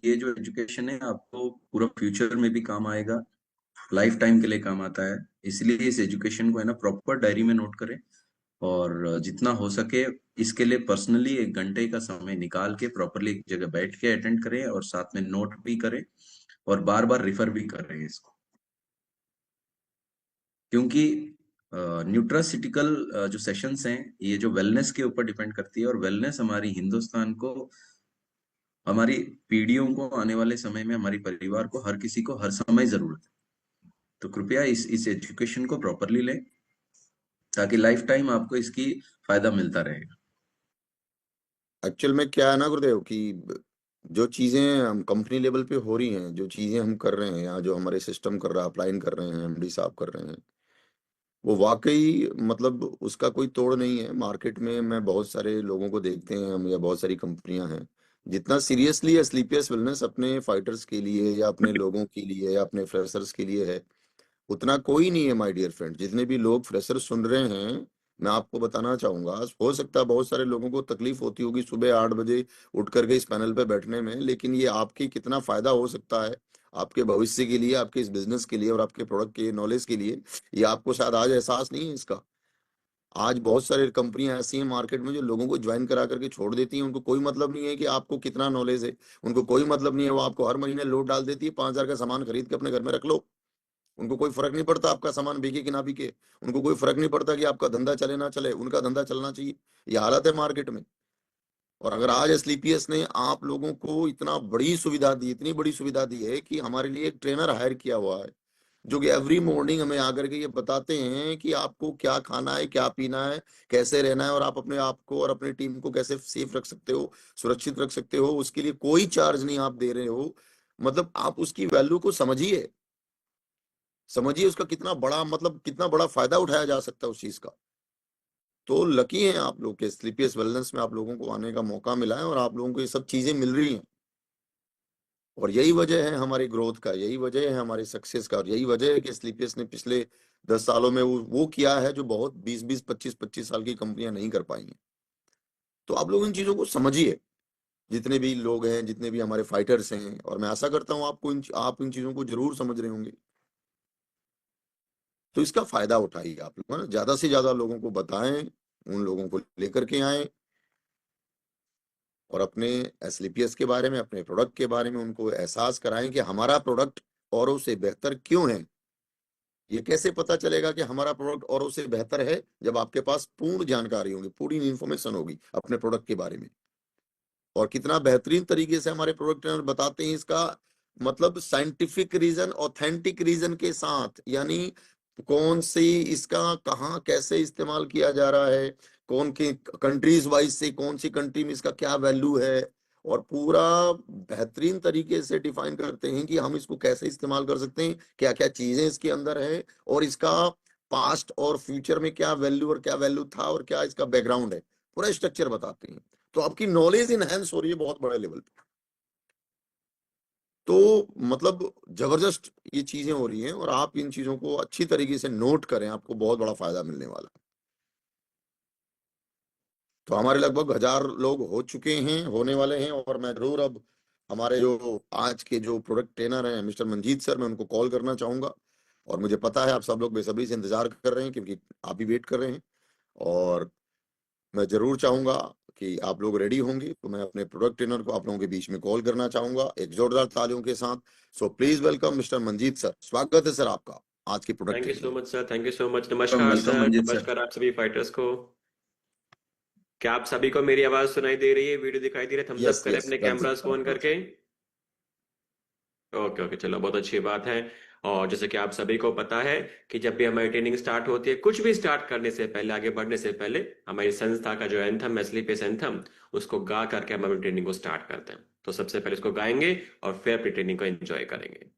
ये जो एजुकेशन है आपको पूरा फ्यूचर में भी काम आएगा, लाइफ टाइम के लिए काम आता है। इसलिए इस एजुकेशन को है ना प्रॉपर डायरी में नोट करें, और जितना हो सके इसके लिए पर्सनली 1 घंटे का समय निकाल के प्रॉपरली एक जगह बैठ के अटेंड करें, और साथ में नोट भी करें, और बार बार रिफर भी कर रहे हैं इसको। क्योंकि न्यूट्रासिटिकल जो सेशंस हैं, ये जो वेलनेस के ऊपर डिपेंड करती है, और वेलनेस हमारी हिंदुस्तान को, हमारी पीढ़ियों को, आने वाले समय में हमारी परिवार को, हर किसी को हर समय जरूरत है। तो कृपया इस एजुकेशन को प्रॉपरली लें, ताकि लाइफ टाइम आपको इसकी फायदा मिलता रहेगा। एक्चुअल में क्या है ना गुरुदेव कि जो चीजें हम कंपनी लेवल पे हो रही हैं, जो चीजें हम कर रहे हैं या जो हमारे सिस्टम कर रहा है, अप्लाइन कर रहे हैं, एमडी साहब कर रहे हैं, वो वाकई मतलब उसका कोई तोड़ नहीं है। मार्केट में मैं बहुत सारे लोगों को देखते हैं हम, या बहुत सारी कंपनियां हैं, जितना सीरियसली स्लीपियस वेलनेस अपने फाइटर्स के लिए या अपने लोगों के लिए या अपने फ्रेशर्स के लिए है, उतना कोई नहीं है माय डियर फ्रेंड। जितने भी लोग फ्रेशर सुन रहे हैं, मैं आपको बताना चाहूंगा, हो सकता है बहुत सारे लोगों को तकलीफ होती होगी सुबह 8 बजे उठ करके इस पैनल पे बैठने में, लेकिन ये आपकी कितना फायदा हो सकता है आपके भविष्य के लिए, आपके इस बिजनेस के लिए और आपके प्रोडक्ट के नॉलेज के लिए, ये आपको शायद आज एहसास नहीं है इसका। आज बहुत सारी कंपनियां ऐसी हैं मार्केट में जो लोगों को ज्वाइन करा करके छोड़ देती हैं। उनको कोई मतलब नहीं है कि आपको कितना नॉलेज है, उनको कोई मतलब नहीं है, वो आपको हर महीने लोड डाल देती है, 5,000 का सामान खरीद के अपने घर में रख लो। उनको कोई फर्क नहीं पड़ता आपका सामान बिके कि ना बिके, उनको कोई फर्क नहीं पड़ता कि आपका धंधा चले ना चले, उनका धंधा चलना चाहिए। ये हालत है मार्केट में। और अगर आज एसलीपीएस ने आप लोगों को इतना बड़ी सुविधा दी, इतनी बड़ी सुविधा दी है कि हमारे लिए एक ट्रेनर हायर किया हुआ है, जो कि एवरी मॉर्निंग हमें आकर के ये बताते हैं कि आपको क्या खाना है, क्या पीना है, कैसे रहना है, और आप अपने आप को और अपनी टीम को कैसे सेफ रख सकते हो, सुरक्षित रख सकते हो, उसके लिए कोई चार्ज नहीं आप दे रहे हो। मतलब आप उसकी वैल्यू को समझिए, समझिए उसका कितना बड़ा, मतलब कितना बड़ा फायदा उठाया जा सकता है उस चीज का। तो लकी हैं आप लोग के स्लीपियस वेलनेस में आप लोगों को आने का मौका मिला है, और आप लोगों को ये सब चीजें मिल रही हैं। और यही वजह है हमारी ग्रोथ का, यही वजह है हमारी सक्सेस का, और यही वजह है कि स्लीपियस ने पिछले 10 सालों में वो किया है जो बहुत 20-20 25-25 साल की कंपनियां नहीं कर पाई हैं। तो आप लोग इन चीजों को समझिए, जितने भी लोग हैं, जितने भी हमारे फाइटर्स हैं, और मैं आशा करता हूँ आपको आप इन चीजों को जरूर समझ रहे होंगे। तो इसका फायदा उठाइए आप लोग, है ना, ज्यादा से ज्यादा लोगों को बताएं, उन लोगों को लेकर के आए, और अपने एसलीपीएस के बारे में, अपने प्रोडक्ट के बारे में उनको एहसास कराएं कि हमारा प्रोडक्ट औरों से बेहतर क्यों है। ये कैसे पता चलेगा कि हमारा प्रोडक्ट औरों से बेहतर है? जब आपके पास पूर्ण जानकारी होगी, पूरी इंफॉर्मेशन होगी अपने प्रोडक्ट के बारे में, और कितना बेहतरीन तरीके से हमारे प्रोडक्ट ट्रेनर बताते हैं इसका, मतलब साइंटिफिक रीजन, ऑथेंटिक रीजन के साथ, यानी कौन सी इसका कहाँ कैसे इस्तेमाल किया जा रहा है, कौन के कंट्रीज वाइज से कौन सी कंट्री में इसका क्या वैल्यू है, और पूरा बेहतरीन तरीके से डिफाइन करते हैं कि हम इसको कैसे इस्तेमाल कर सकते हैं, क्या क्या चीजें इसके अंदर है, और इसका पास्ट और फ्यूचर में क्या वैल्यू और क्या वैल्यू था, और क्या इसका बैकग्राउंड है, पूरा स्ट्रक्चर बताते हैं। तो आपकी नॉलेज इनहेंस हो रही है बहुत बड़े लेवल पे। तो मतलब जबरदस्त ये चीजें हो रही हैं, और आप इन चीजों को अच्छी तरीके से नोट करें, आपको बहुत बड़ा फायदा मिलने वाला है। तो हमारे लगभग 1,000 लोग हो चुके हैं, होने वाले हैं, और मैं जरूर अब हमारे जो आज के जो प्रोडक्ट ट्रेनर हैं मिस्टर मंजीत सर, मैं उनको कॉल करना चाहूंगा। और मुझे पता है आप सब लोग बेसब्री से इंतजार कर रहे हैं, क्योंकि आप भी वेट कर रहे हैं। और मैं जरूर चाहूंगा कि आप लोग रेडी होंगे, तो मैं अपने प्रोडक्ट ट्रेनर को आप लोगों के बीच में कॉल करना चाहूंगा एक जोरदार तालियों के साथ। So please welcome mister Manjeet sir, स्वागत है सर आपका आज के product thank you training so में। Much sir, thank you so much. Welcome नमस्कार वेलकम सर, मंजीत सर। नमस्कार आप सभी फाइटर्स को। क्या आप सभी को मेरी आवाज सुनाई दे रही है, वीडियो दिखाई दे रही है? थम्स अप यस करें यस, अपने डन कैमरास सर। को ऑन करके। ओके ओके, चलो बहुत अच्छी बात है। और जैसे कि आप सभी को पता है कि जब भी हमारी ट्रेनिंग स्टार्ट होती है, कुछ भी स्टार्ट करने से पहले, आगे बढ़ने से पहले, हमारी संस्था का जो एंथम है, स्लीपियस एंथम, उसको गा करके हम अपनी ट्रेनिंग को स्टार्ट करते हैं। तो सबसे पहले उसको गाएंगे और फिर अपनी ट्रेनिंग को एंजॉय करेंगे।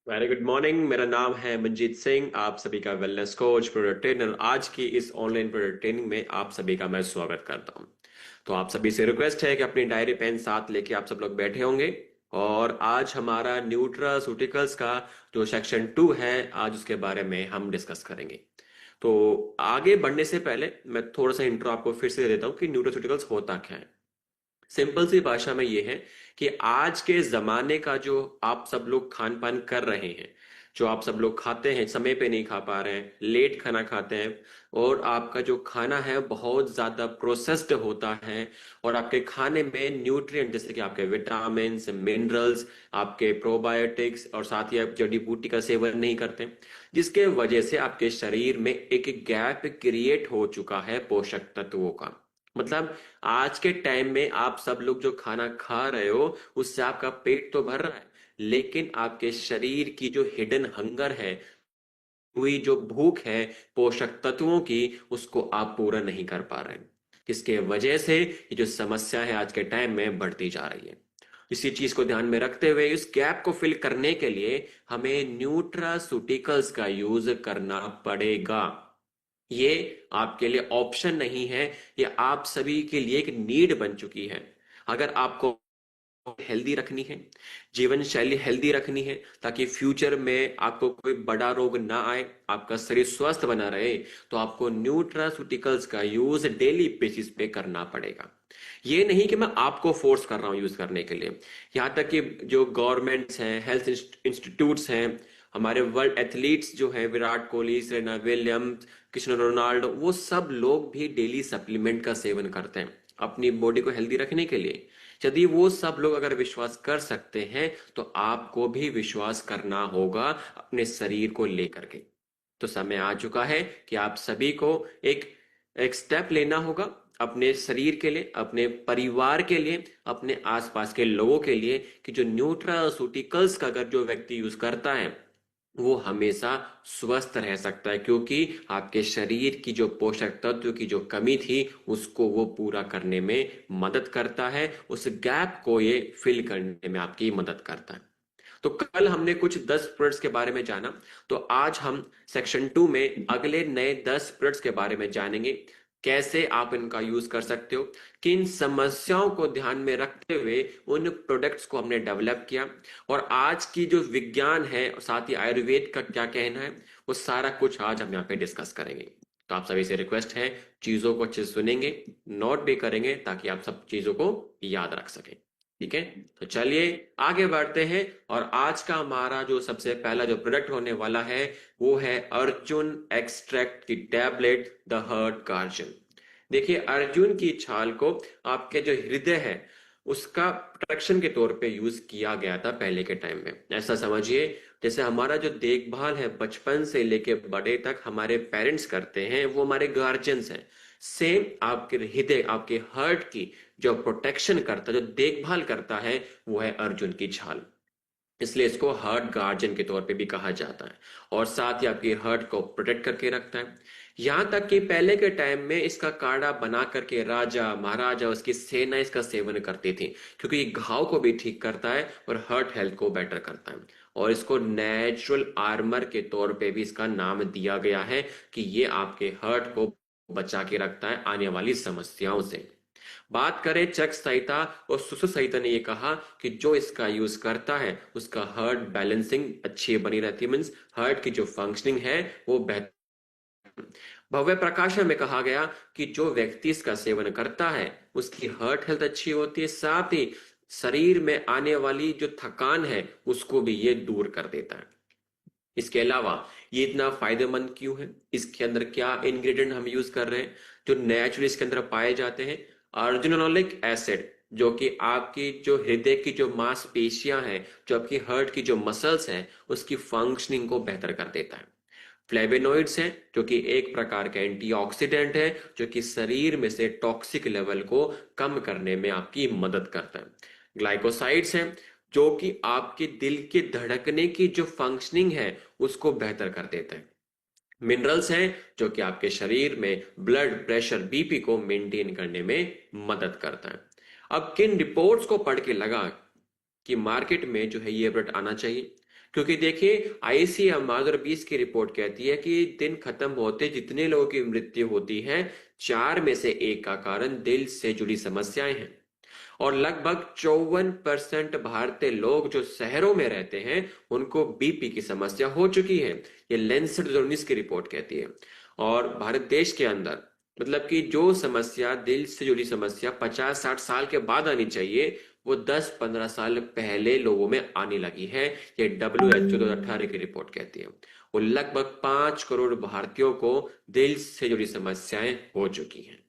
Very good morning. मेरा नाम है मंजीत सिंह, आप सभी का वेलनेस कोच, प्रोडक्ट ट्रेनर। आज की इस ऑनलाइन प्रोडक्ट ट्रेनिंग में आप सभी का मैं स्वागत करता हूं। तो आप सभी से रिक्वेस्ट है कि अपनी डायरी पेन साथ लेके आप सब लोग बैठे होंगे, और आज हमारा न्यूट्रास्यूटिकल्स का जो सेक्शन 2 है, आज उसके बारे में हम डिस्कस करेंगे। तो आगे बढ़ने से पहले मैं थोड़ा सा इंट्रो आपको फिर से दे देता हूँ कि न्यूट्रास्यूटिकल्स होता क्या है। सिंपल सी भाषा में ये है कि आज के जमाने का जो आप सब लोग खान पान कर रहे हैं, जो आप सब लोग खाते हैं, समय पे नहीं खा पा रहे हैं, लेट खाना खाते हैं, और आपका जो खाना है बहुत ज्यादा प्रोसेस्ड होता है, और आपके खाने में न्यूट्रिएंट जैसे कि आपके विटामिन, मिनरल्स, आपके प्रोबायोटिक्स, और साथ ही आप जड़ी बूटी का सेवन नहीं करते, जिसके वजह से आपके शरीर में एक गैप क्रिएट हो चुका है पोषक तत्वों का। मतलब आज के टाइम में आप सब लोग जो खाना खा रहे हो उससे आपका पेट तो भर रहा है, लेकिन आपके शरीर की जो हिडन हंगर है, हुई जो भूख है पोषक तत्वों की, उसको आप पूरा नहीं कर पा रहे हैं, जिसके वजह से ये जो समस्या है आज के टाइम में बढ़ती जा रही है। इसी चीज को ध्यान में रखते हुए इस गैप को फिल करने के लिए हमें न्यूट्रास्यूटिकल्स का यूज करना पड़ेगा। ये आपके लिए ऑप्शन नहीं है, ये आप सभी के लिए एक नीड बन चुकी है। अगर आपको हेल्दी रखनी है, जीवन शैली हेल्दी रखनी है, ताकि फ्यूचर में आपको कोई बड़ा रोग ना आए, आपका शरीर स्वस्थ बना रहे, तो आपको न्यूट्रास्यूटिकल्स का यूज डेली बेसिस पे करना पड़ेगा। ये नहीं कि मैं आपको फोर्स कर रहा हूं यूज करने के लिए। यहां तक कि जो गवर्नमेंट्स हैं, हेल्थ इंस्टीट्यूट्स हैं, हमारे वर्ल्ड एथलीट्स जो हैं, Virat Kohli, Serena Williams, Cristiano Ronaldo, वो सब लोग भी डेली सप्लीमेंट का सेवन करते हैं अपनी बॉडी को हेल्दी रखने के लिए। यदि वो सब लोग अगर विश्वास कर सकते हैं, तो आपको भी विश्वास करना होगा अपने शरीर को लेकर के। तो समय आ चुका है कि आप सभी को एक एक स्टेप लेना होगा अपने शरीर के लिए, अपने परिवार के लिए, अपने आसपास के लोगों के लिए, कि जो न्यूट्रास्यूटिकल्स का अगर जो व्यक्ति यूज करता है वो हमेशा स्वस्थ रह सकता है, क्योंकि आपके शरीर की जो पोषक तत्व की जो कमी थी उसको वो पूरा करने में मदद करता है, उस गैप को ये फिल करने में आपकी मदद करता है। तो कल हमने कुछ 10 प्रोडक्ट्स के बारे में जाना, तो आज हम सेक्शन 2 में अगले नए 10 प्रोडक्ट्स के बारे में जानेंगे। कैसे आप इनका यूज कर सकते हो, किन समस्याओं को ध्यान में रखते हुए उन प्रोडक्ट्स को हमने डेवलप किया, और आज की जो विज्ञान है और साथ ही आयुर्वेद का क्या कहना है, वो सारा कुछ आज हम यहाँ पे डिस्कस करेंगे। तो आप सभी से रिक्वेस्ट है, चीजों को अच्छे से सुनेंगे, नोट भी करेंगे, ताकि आप सब चीजों को याद रख सकें। ठीक है, तो चलिए आगे बढ़ते हैं। और आज का हमारा जो सबसे पहला जो प्रोडक्ट होने वाला है वो है अर्जुन एक्सट्रैक्ट की टैबलेट, द हर्ट गार्जन। देखिए, अर्जुन की छाल को आपके जो हृदय है उसका प्रोटेक्शन के तौर पे यूज किया गया था पहले के टाइम में। ऐसा समझिए जैसे हमारा जो देखभाल है बचपन से लेके बड़े तक हमारे पेरेंट्स करते हैं, वो हमारे गार्जियंस हैं। सेम आपके हृदय, आपके हर्ट की जो प्रोटेक्शन करता है, जो देखभाल करता है, वो है अर्जुन की छाल। इसलिए इसको हर्ट गार्जियन के तौर पे भी कहा जाता है, और साथ ही आपकी हर्ट को प्रोटेक्ट करके रखता है। यहां तक कि पहले के टाइम में इसका काढ़ा बना करके राजा महाराजा, उसकी सेना इसका सेवन करती थी, क्योंकि ये घाव को भी ठीक करता है और हर्ट हेल्थ को बेटर करता है। और इसको नेचुरल आर्मर के तौर पे भी इसका नाम दिया गया है, कि ये आपके हर्ट को बचा के रखता है आने वाली समस्याओं से। बात करें चक संहिता और सुश्रुत संहिता ने यह कहा कि जो इसका यूज करता है उसका हार्ट बैलेंसिंग अच्छी बनी रहती है, मीन्स हार्ट की जो फंक्शनिंग है वो बेहतर। भव्य प्रकाशन में कहा गया कि जो व्यक्ति इसका सेवन करता है उसकी हार्ट हेल्थ अच्छी होती है, साथ ही शरीर में आने वाली जो थकान है उसको भी ये दूर कर देता है। इसके अलावा ये इतना फायदेमंद क्यों है, इसके अंदर क्या इंग्रेडिएंट हम यूज कर रहे हैं जो नेचुरली इसके अंदर पाए जाते हैं? अर्जिनोलिक एसिड, जो कि आपकी जो हृदय की जो मांसपेशियां हैं, जो आपकी हार्ट की जो मसल्स हैं, उसकी फंक्शनिंग को बेहतर कर देता है। फ्लेवेनोइड्स हैं, जो कि एक प्रकार का एंटीऑक्सीडेंट है, जो कि शरीर में से टॉक्सिक लेवल को कम करने में आपकी मदद करता है। ग्लाइकोसाइड्स हैं, जो कि आपके दिल के धड़कने की जो फंक्शनिंग है उसको बेहतर कर देता है। मिनरल्स हैं, जो कि आपके शरीर में ब्लड प्रेशर, बीपी को मेंटेन करने में मदद करता है। अब किन रिपोर्ट्स को पढ़ के लगा कि मार्केट में जो है ये प्रोडक्ट आना चाहिए? क्योंकि देखिए ICMR 2020 की रिपोर्ट कहती है कि दिन खत्म होते जितने लोगों की मृत्यु होती है 4 में से 1 का कारण दिल से जुड़ी समस्याएं हैं। और लगभग 54% भारतीय लोग जो शहरों में रहते हैं उनको बीपी की समस्या हो चुकी है। ये लेंसेट 2019 की रिपोर्ट कहती है। और भारत देश के अंदर मतलब कि जो समस्या दिल से जुड़ी समस्या 50-60 साल के बाद आनी चाहिए वो 10-15 साल पहले लोगों में आने लगी है। ये WHO 2018 की रिपोर्ट कहती है। वो लगभग 5 करोड़ भारतीयों को दिल से जुड़ी समस्याएं हो चुकी हैं।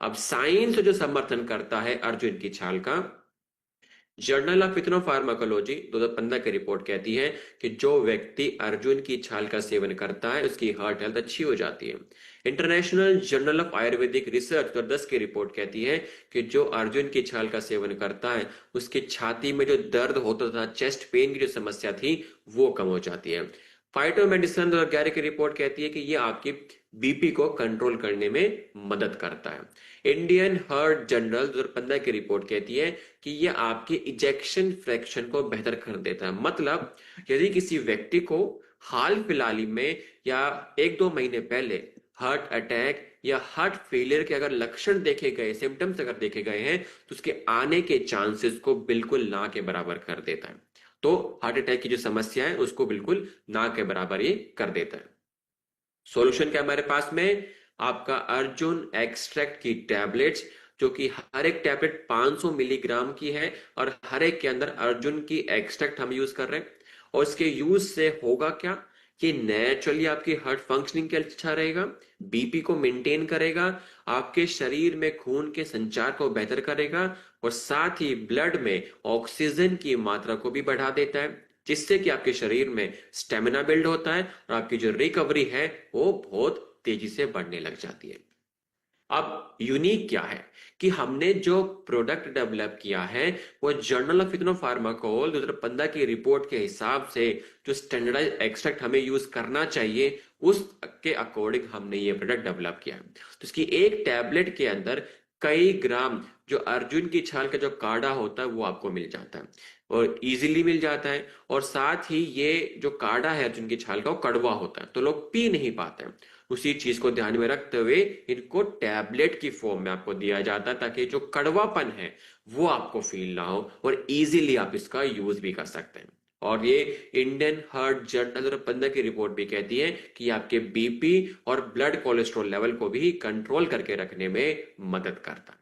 अब साइंस जो समर्थन करता है अर्जुन की छाल का, जर्नल ऑफ इथनोफार्माकोलॉजी 2015 की रिपोर्ट कहती है कि जो व्यक्ति अर्जुन की छाल का सेवन करता है उसकी हार्ट हेल्थ अच्छी हो जाती है। International journal of Ayurvedic research 2010 की रिपोर्ट कहती है कि जो अर्जुन की छाल का सेवन करता है उसकी छाती में जो दर्द होता था, चेस्ट पेन की जो समस्या थी वो कम हो जाती है। फाइटोमेडिसिन 2011 की रिपोर्ट कहती है कि ये आपकी बीपी को कंट्रोल करने में मदद करता है। इंडियन हार्ट जर्नल 2015 की रिपोर्ट कहती है कि ये आपके इजेक्शन फ्रैक्शन को बेहतर कर देता है। मतलब यदि किसी व्यक्ति को हाल फिलहाल में या 1-2 महीने पहले हार्ट अटैक या हार्ट फेलियर के अगर लक्षण देखे गए, सिम्टम्स अगर देखे गए हैं तो उसके आने के चांसेस को बिल्कुल ना के बराबर कर देता है। तो हार्ट अटैक की जो समस्या है उसको बिल्कुल ना के बराबर ये कर देता है। सॉल्यूशन क्या हमारे पास में, आपका अर्जुन एक्सट्रैक्ट की टैबलेट्स, जो कि हर एक टैबलेट 500 मिलीग्राम की है और हर एक के अंदर अर्जुन की एक्सट्रैक्ट हम यूज कर रहे हैं। और इसके यूज से होगा क्या कि नेचुरली आपकी हार्ट फंक्शनिंग के अच्छा रहेगा, बीपी को मेंटेन करेगा, आपके शरीर में खून के संचार को बेहतर करेगा और साथ ही ब्लड में ऑक्सीजन की मात्रा को भी बढ़ा देता है, जिससे कि आपके शरीर में स्टेमिना बिल्ड होता है और आपकी जो रिकवरी है वो बहुत तेजी से बढ़ने लग जाती है। अब यूनिक क्या है कि हमने जो प्रोडक्ट डेवलप किया है वो जर्नल ऑफ इथनोफार्माकोल 2015 की रिपोर्ट के हिसाब से जो स्टैंडर्डाइज एक्सट्रैक्ट हमें यूज करना चाहिए उसके अकॉर्डिंग हमने ये प्रोडक्ट डेवलप किया है। तो इसकी एक टैबलेट के अंदर कई ग्राम जो अर्जुन की छाल का जो काढ़ा होता है वो आपको मिल जाता है और इजीली मिल जाता है। और साथ ही ये जो काढ़ा है अर्जुन की छाल का वो कड़वा होता है तो लोग पी नहीं पाते हैं। उसी चीज को ध्यान में रखते हुए इनको टैबलेट की फॉर्म में आपको दिया जाता है ताकि जो कड़वापन है वो आपको फील ना हो और इजीली आप इसका यूज भी कर सकते हैं। और ये इंडियन हार्ट जर्नल 2015 की रिपोर्ट भी कहती है कि आपके बीपी और ब्लड कोलेस्ट्रॉल लेवल को भी कंट्रोल करके रखने में मदद करता है।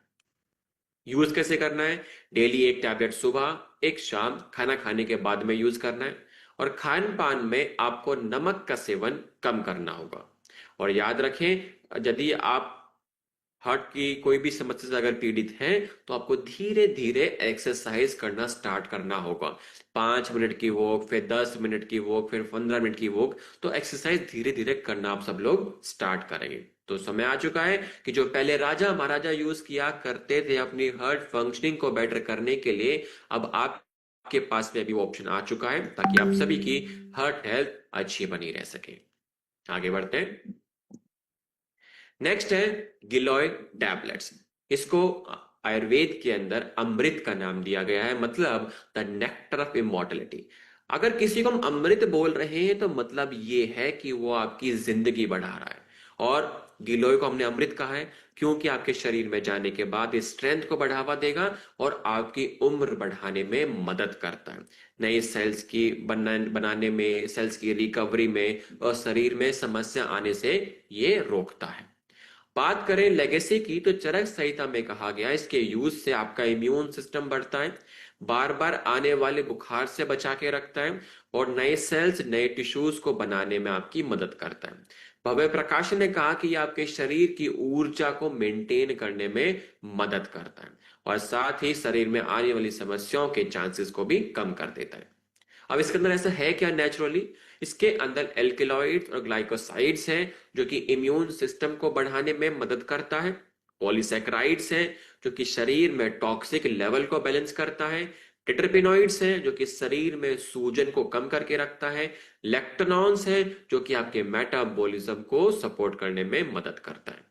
यूज कैसे करना है, डेली एक टैबलेट सुबह, एक शाम, खाना खाने के बाद में यूज करना है। और खान पान में आपको नमक का सेवन कम करना होगा। और याद रखें यदि आप हार्ट की कोई भी समस्या से अगर पीड़ित हैं तो आपको धीरे धीरे एक्सरसाइज करना स्टार्ट करना होगा। 5 मिनट की वॉक, फिर 10 मिनट की वॉक, फिर 15 मिनट की वॉक। तो एक्सरसाइज धीरे धीरे करना आप सब लोग स्टार्ट करेंगे। तो समय आ चुका है कि जो पहले राजा महाराजा यूज किया करते थे अपनी हार्ट फंक्शनिंग को बेटर करने के लिए, अब आपके पास में भी वो ऑप्शन आ चुका है ताकि आप सभी की हार्ट हेल्थ अच्छी बनी रह सके। आगे बढ़ते हैं। नेक्स्ट है गिलोय टैबलेट्स। इसको आयुर्वेद के अंदर अमृत का नाम दिया गया है, मतलब द नेक्टर ऑफ इमॉर्टलिटी। अगर किसी को हम अमृत बोल रहे हैं तो मतलब ये है कि वो आपकी जिंदगी बढ़ा रहा है। और गिलोय को हमने अमृत कहा है क्योंकि आपके शरीर में जाने के बाद ये स्ट्रेंथ को बढ़ावा देगा और आपकी उम्र बढ़ाने में मदद करता है, नए सेल्स की बनाने में, सेल्स की रिकवरी में और शरीर में समस्या आने से ये रोकता है। बात करें लेगेसी की तो चरक संहिता में कहा गया इसके यूज से आपका इम्यून सिस्टम बढ़ता है, बार बार आने वाले बुखार से बचा के रखता है और नए सेल्स, नए टिश्यूज को बनाने में आपकी मदद करता है। भव्य प्रकाश ने कहा कि यह आपके शरीर की ऊर्जा को मेंटेन करने में मदद करता है और साथ ही शरीर में आने वाली समस्याओं के चांसेस को भी कम कर देता है। अब इसके अंदर ऐसा है क्या नेचुरली, इसके अंदर एल्केलॉइड्स और ग्लाइकोसाइड्स हैं जो कि इम्यून सिस्टम को बढ़ाने में मदद करता है, पॉलीसैकेराइड्स हैं जो कि शरीर में टॉक्सिक लेवल को बैलेंस करता है, टेट्रापेनॉइड्स हैं जो कि शरीर में सूजन को कम करके रखता है, लैक्टोनॉन्स हैं जो कि आपके मेटाबॉलिज्म को सपोर्ट करने में मदद करता है।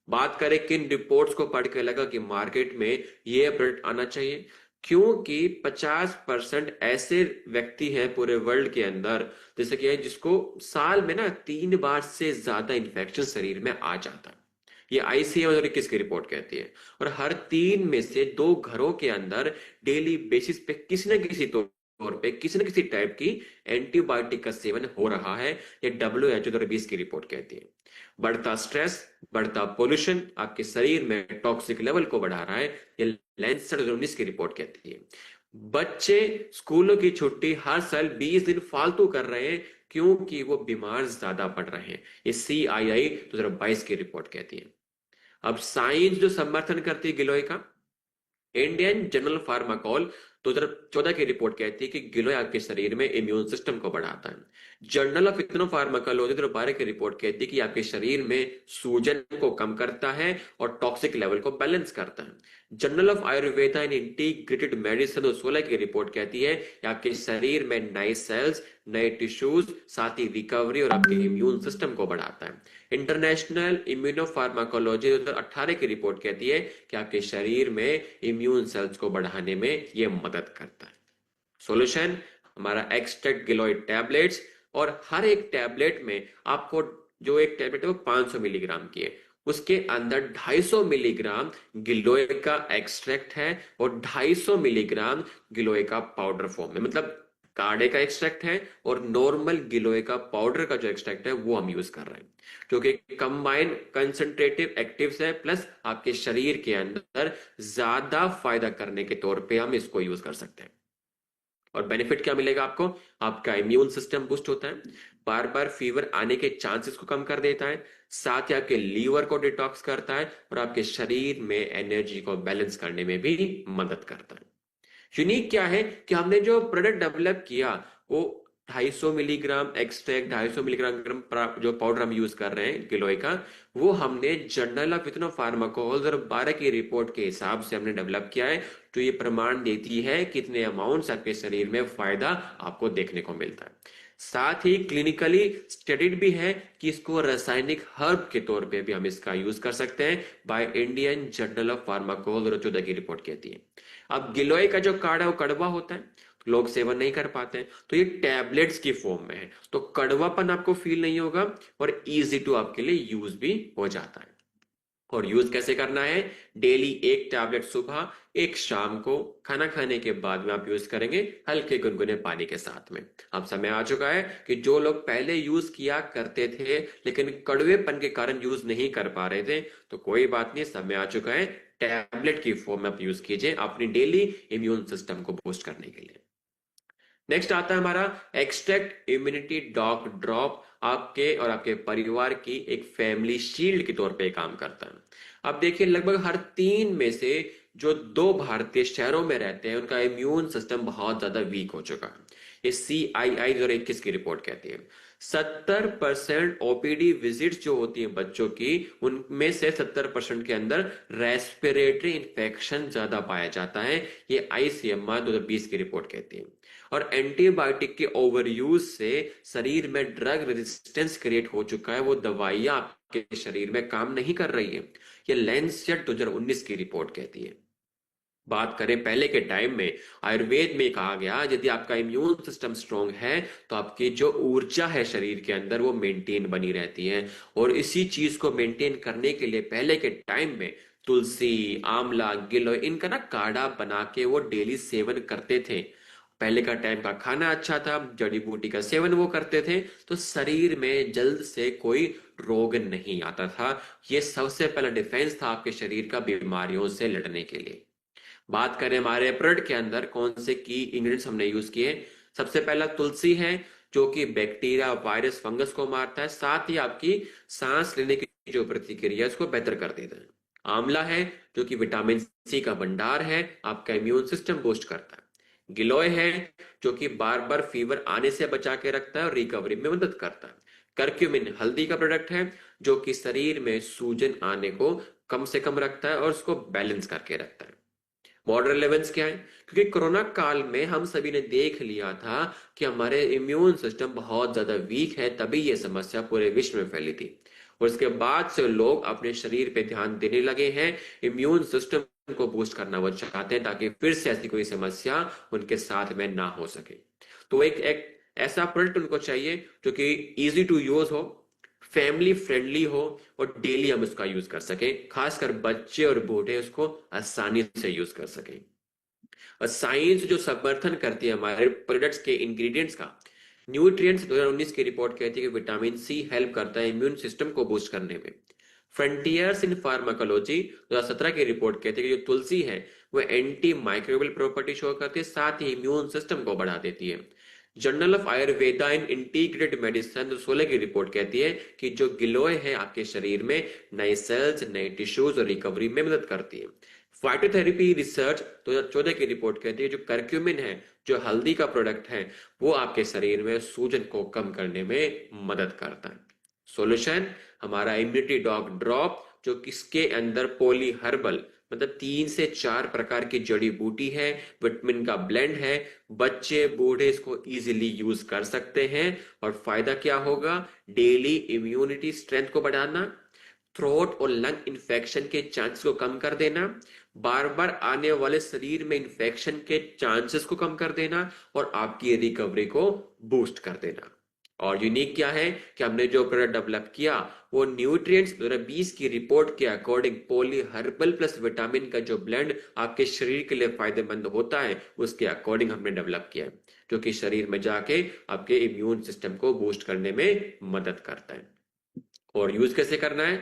बात करें किन रिपोर्ट्स को पढ़ के लगा कि मार्केट में ये प्रोडक्ट आना चाहिए, क्योंकि 50% ऐसे व्यक्ति हैं पूरे वर्ल्ड के अंदर, जैसे कि है जिसको साल में ना 3 बार से ज्यादा इन्फेक्शन शरीर में आ जाता है। ये आईसीएम 2021 की रिपोर्ट कहती है। और हर 3 में से 2 घरों के अंदर डेली बेसिस पे किसी न किसी तौर पे किसी न किसी टाइप की एंटीबायोटिक का सेवन हो रहा है। ये WHO 2020 की रिपोर्ट कहती है। बढ़ता स्ट्रेस, बढ़ता पोल्यूशन आपके शरीर में टॉक्सिक लेवल को बढ़ा रहा है। ये लैंसेट 2019 की रिपोर्ट कहती है। बच्चे स्कूलों की छुट्टी हर साल 20 दिन फालतू कर रहे हैं क्योंकि वो बीमार ज्यादा पड़ रहे हैं। ये CII 2022 की रिपोर्ट कहती है। अब साइंस जो समर्थन करती है गिलोय का, इंडियन जर्नल फार्माकोल 2014 की रिपोर्ट कहती है कि गिलोय आपके शरीर में इम्यून सिस्टम को बढ़ाता है। जर्नल ऑफ इथनोफार्माकोलॉजी 2012 की रिपोर्ट कहती है कि आपके शरीर में सूजन को कम करता है और टॉक्सिक लेवल को बैलेंस करता है। Journal of Ayurveda and integrated medicine 2016 की रिपोर्ट कहती है कि आपके शरीर में नए सेल्स, नए टिश्यूज, साथ ही रिकवरी और आपके इम्यून सिस्टम को बढ़ाता है। इंटरनेशनल इम्यूनोफार्माकोलॉजी 2018 की रिपोर्ट कहती है कि आपके शरीर में इम्यून सेल्स को बढ़ाने में यह मदद करता है। सॉल्यूशन हमारा एक्सट्रैक्ट गिलोय टैबलेट्स, और हर एक टैबलेट में आपको जो एक टैबलेट है वो 500 मिलीग्राम की है, उसके अंदर 250 मिलीग्राम गिलोय का एक्सट्रैक्ट है और 250 मिलीग्राम गिलोय का पाउडर फॉर्म में, मतलब काढ़े का एक्सट्रैक्ट है और नॉर्मल गिलोय का पाउडर का जो एक्सट्रैक्ट है वो हम यूज कर रहे हैं, जो कि कंबाइंड कंसंट्रेटिव एक्टिव्स है, प्लस आपके शरीर के अंदर ज्यादा फायदा करने के तौर पे हम इसको यूज कर सकते हैं। और बेनिफिट क्या मिलेगा आपको? आपका इम्यून सिस्टम बूस्ट होता है, बार बार फीवर आने के चांसेस को कम कर देता है, साथ ही आपके लीवर को डिटॉक्स करता है और आपके शरीर में एनर्जी को बैलेंस करने में भी मदद करता है। यूनिक क्या है कि हमने जो प्रोडक्ट डेवलप किया वो 250 मिलीग्राम एक्सट्रैक्ट, 250 मिलीग्राम जो पाउडर हम यूज कर रहे हैं गिलोय का, वो हमने जर्नल ऑफ इथनोफार्माकोलॉजी 2012 की रिपोर्ट के हिसाब से हमने डेवलप किया है। तो ये प्रमाण देती है कितने अमाउंट्स आपके शरीर में फायदा आपको देखने को मिलता है। साथ ही क्लिनिकली स्टडीड भी है कि इसको रासायनिक हर्ब के तौर पे भी हम इसका यूज कर सकते हैं, by Indian journal of pharmacology 2014 की रिपोर्ट कहती है। अब गिलोय का जो काढ़ा है वो कड़वा होता है, लोग सेवन नहीं कर पाते हैं, तो ये टैबलेट्स की फॉर्म में है, तो कड़वापन आपको फील नहीं होगा और इजी टू आपके लिए यूज भी हो जाता है। और यूज कैसे करना है? डेली एक टैबलेट सुबह, एक शाम को, खाना खाने के बाद में आप यूज करेंगे हल्के गुनगुने पानी के साथ में। अब समय आ चुका है कि जो लोग पहले यूज किया करते थे लेकिन कड़वेपन के कारण यूज नहीं कर पा रहे थे, तो कोई बात नहीं, समय आ चुका है, टैबलेट की फॉर्म में आप यूज कीजिए अपनी डेली इम्यून सिस्टम को बूस्ट करने के लिए। नेक्स्ट आता है हमारा एक्सट्रैक्ट इम्यूनिटी डॉग ड्रॉप, आपके और आपके परिवार की एक फैमिली शील्ड के तौर पे काम करता है। अब देखिए, लगभग हर 3 में से जो 2 भारतीय शहरों में रहते हैं उनका इम्यून सिस्टम बहुत ज्यादा वीक हो चुका है। ये CII 2021 की रिपोर्ट कहती है। 70% OPD विजिट्स जो होती हैं बच्चों की, उनमें से 70% के अंदर रेस्पिरेटरी इंफेक्शन ज्यादा पाया जाता है। ये ICMR 2020 की रिपोर्ट कहती है। और एंटीबायोटिक के ओवर यूज से शरीर में ड्रग रेजिस्टेंस क्रिएट हो चुका है, वो दवाइयां आपके शरीर में काम नहीं कर रही है। ये लैंसेट 2019 की रिपोर्ट कहती है। बात करें पहले के टाइम में, आयुर्वेद में कहा गया यदि आपका इम्यून सिस्टम स्ट्रांग है तो आपकी जो ऊर्जा है शरीर के अंदर वो मेंटेन बनी रहती है। और इसी चीज को मेंटेन करने के लिए पहले के टाइम में तुलसी, आंवला, गिलोय, इनका ना काढ़ा बना के वो डेली सेवन करते थे। पहले का टाइम का खाना अच्छा था, जड़ी बूटी का सेवन वो करते थे, तो शरीर में जल्द से कोई रोग नहीं आता था। ये सबसे पहला डिफेंस था आपके शरीर का बीमारियों से लड़ने के लिए। बात करें हमारे प्रोडक्ट के अंदर कौन से की इंग्रेडिएंट्स हमने यूज किए, सबसे पहला तुलसी है जो कि बैक्टीरिया, वायरस, फंगस को मारता है, साथ ही आपकी सांस लेने की जो प्रतिक्रिया है उसको बेहतर कर देता है। आंवला है जो कि विटामिन C का भंडार है, आपका इम्यून सिस्टम बूस्ट करता है। गिलोय है जो कि बार बार फीवर आने से बचा के रखता है और रिकवरी में मदद करता है। करक्यूमिन हल्दी का प्रोडक्ट है जो कि शरीर में सूजन आने को कम से कम रखता है और उसको बैलेंस करके रखता है। मॉडर्न रेलेवेंस क्या है? क्योंकि कोरोना काल में हम सभी ने देख लिया था कि हमारे इम्यून सिस्टम बहुत ज्यादा वीक है, तभी यह समस्या पूरे विश्व में फैली थी। और इसके बाद से लोग अपने शरीर पे ध्यान देने लगे हैं, इम्यून सिस्टम को बूस्ट करना वो चाहते हैं, ताकि फिर से ऐसी कोई समस्या उनके साथ में ना हो सके। तो एक ऐसा प्रोडक्ट उनको चाहिए जो कि इजी टू यूज हो, फैमिली फ्रेंडली हो, और डेली हम उसका यूज कर सकें, खासकर बच्चे और बूढ़े उसको आसानी से यूज कर सकें। और साइंस जो समर्थन करती है हमारे प्रोडक्ट्स के इंग्रेडिएंट्स का, न्यूट्रिएंट्स 2019 की रिपोर्ट कहती है कि विटामिन सी हेल्प करता है इम्यून सिस्टम को बूस्ट करने में। फ्रंटियर्स इन फार्माकोलॉजी 2017 की रिपोर्ट कहती है कि जो तुलसी है वो एंटी माइक्रोबियल प्रॉपर्टी शो करती है, साथ ही इम्यून सिस्टम को बढ़ा देती है। Journal of Ayurveda in integrated medicine 2016 की रिपोर्ट कहती है कि जो गिलोय है आपके शरीर में नए सेल्स, नए टिश्यूज और रिकवरी में मदद करती है। फाइटोथेरेपी रिसर्च 2014 की रिपोर्ट कहती है जो करक्यूमिन है, जो हल्दी का प्रोडक्ट है, वो आपके शरीर में सूजन को कम करने में मदद करता है। सॉल्यूशन हमारा इम्यूनिटी डॉग ड्रॉप, जो किसके अंदर पॉली हर्बल मतलब 3 से 4 प्रकार की जड़ी बूटी है, विटामिन का ब्लेंड है, बच्चे बूढ़े इसको इजीली यूज कर सकते हैं। और फायदा क्या होगा? डेली इम्यूनिटी स्ट्रेंथ को बढ़ाना, थ्रोट और लंग इन्फेक्शन के चांसेस को कम कर देना, बार बार आने वाले शरीर में इन्फेक्शन के चांसेस को कम कर देना, और आपकी रिकवरी को बूस्ट कर देना। और यूनिक क्या है कि हमने जो प्रोडक्ट डेवलप किया वो न्यूट्रिएंट्स 2020 की रिपोर्ट के according poly herbal plus vitamin का जो ब्लेंड आपके शरीर के लिए फायदेमंद होता है उसके अकॉर्डिंग हमने डेवलप किया है, जो कि शरीर में जाके आपके इम्यून सिस्टम को बूस्ट करने में मदद करता है। और यूज कैसे करना है?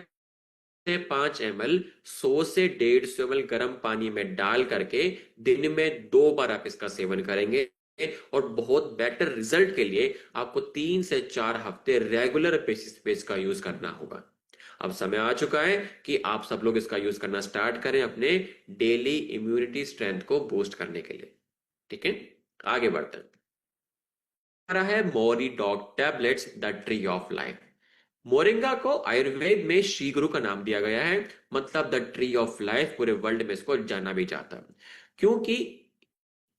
5 ml 100 से 150 ml गर्म पानी में डाल करके दिन में 2 बार आप इसका सेवन करेंगे, और बहुत बेटर रिजल्ट के लिए आपको 3 से 4 हफ्ते रेगुलर बेसिस पे इसका यूज करना होगा। अब समय आ चुका है कि आप सब लोग इसका यूज करना स्टार्ट करें अपने डेली इम्यूनिटी स्ट्रेंथ को बूस्ट करने के लिए। ठीक है, आगे बढ़ते हैं। है मोरी dog tablets the tree of life. Moringa को आयुर्वेद में श्री गुरु का नाम दिया गया है, मतलब द ट्री ऑफ लाइफ। पूरे वर्ल्ड में इसको जाना भी जाता है, क्योंकि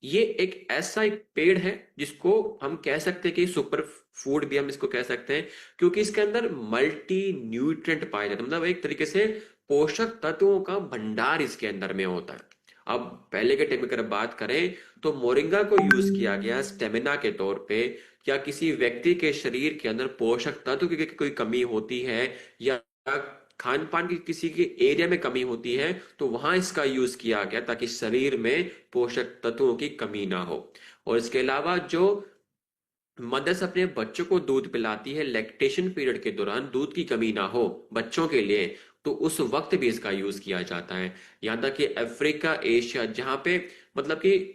ये एक ऐसा एक पेड़ है जिसको हम कह सकते हैं कि सुपर फूड भी हम इसको कह सकते हैं, क्योंकि इसके अंदर मल्टी न्यूट्रिएंट पाए जाते हैं, मतलब एक तरीके से पोषक तत्वों का भंडार इसके अंदर में होता है। अब पहले के टाइम में अगर बात करें तो मोरिंगा को यूज किया गया स्टेमिना के तौर पे, या किसी व्यक्ति के शरीर के अंदर पोषक तत्व की कोई कमी होती है, या खान पान की किसी के एरिया में कमी होती है, तो वहां इसका यूज किया गया ताकि शरीर में पोषक तत्वों की कमी ना हो। और इसके अलावा जो मदर्स अपने बच्चों को दूध पिलाती है लैक्टेशन पीरियड के दौरान, दूध की कमी ना हो बच्चों के लिए, तो उस वक्त भी इसका यूज किया जाता है। यहाँ तक कि अफ्रीका, एशिया, जहाँ पे मतलब कि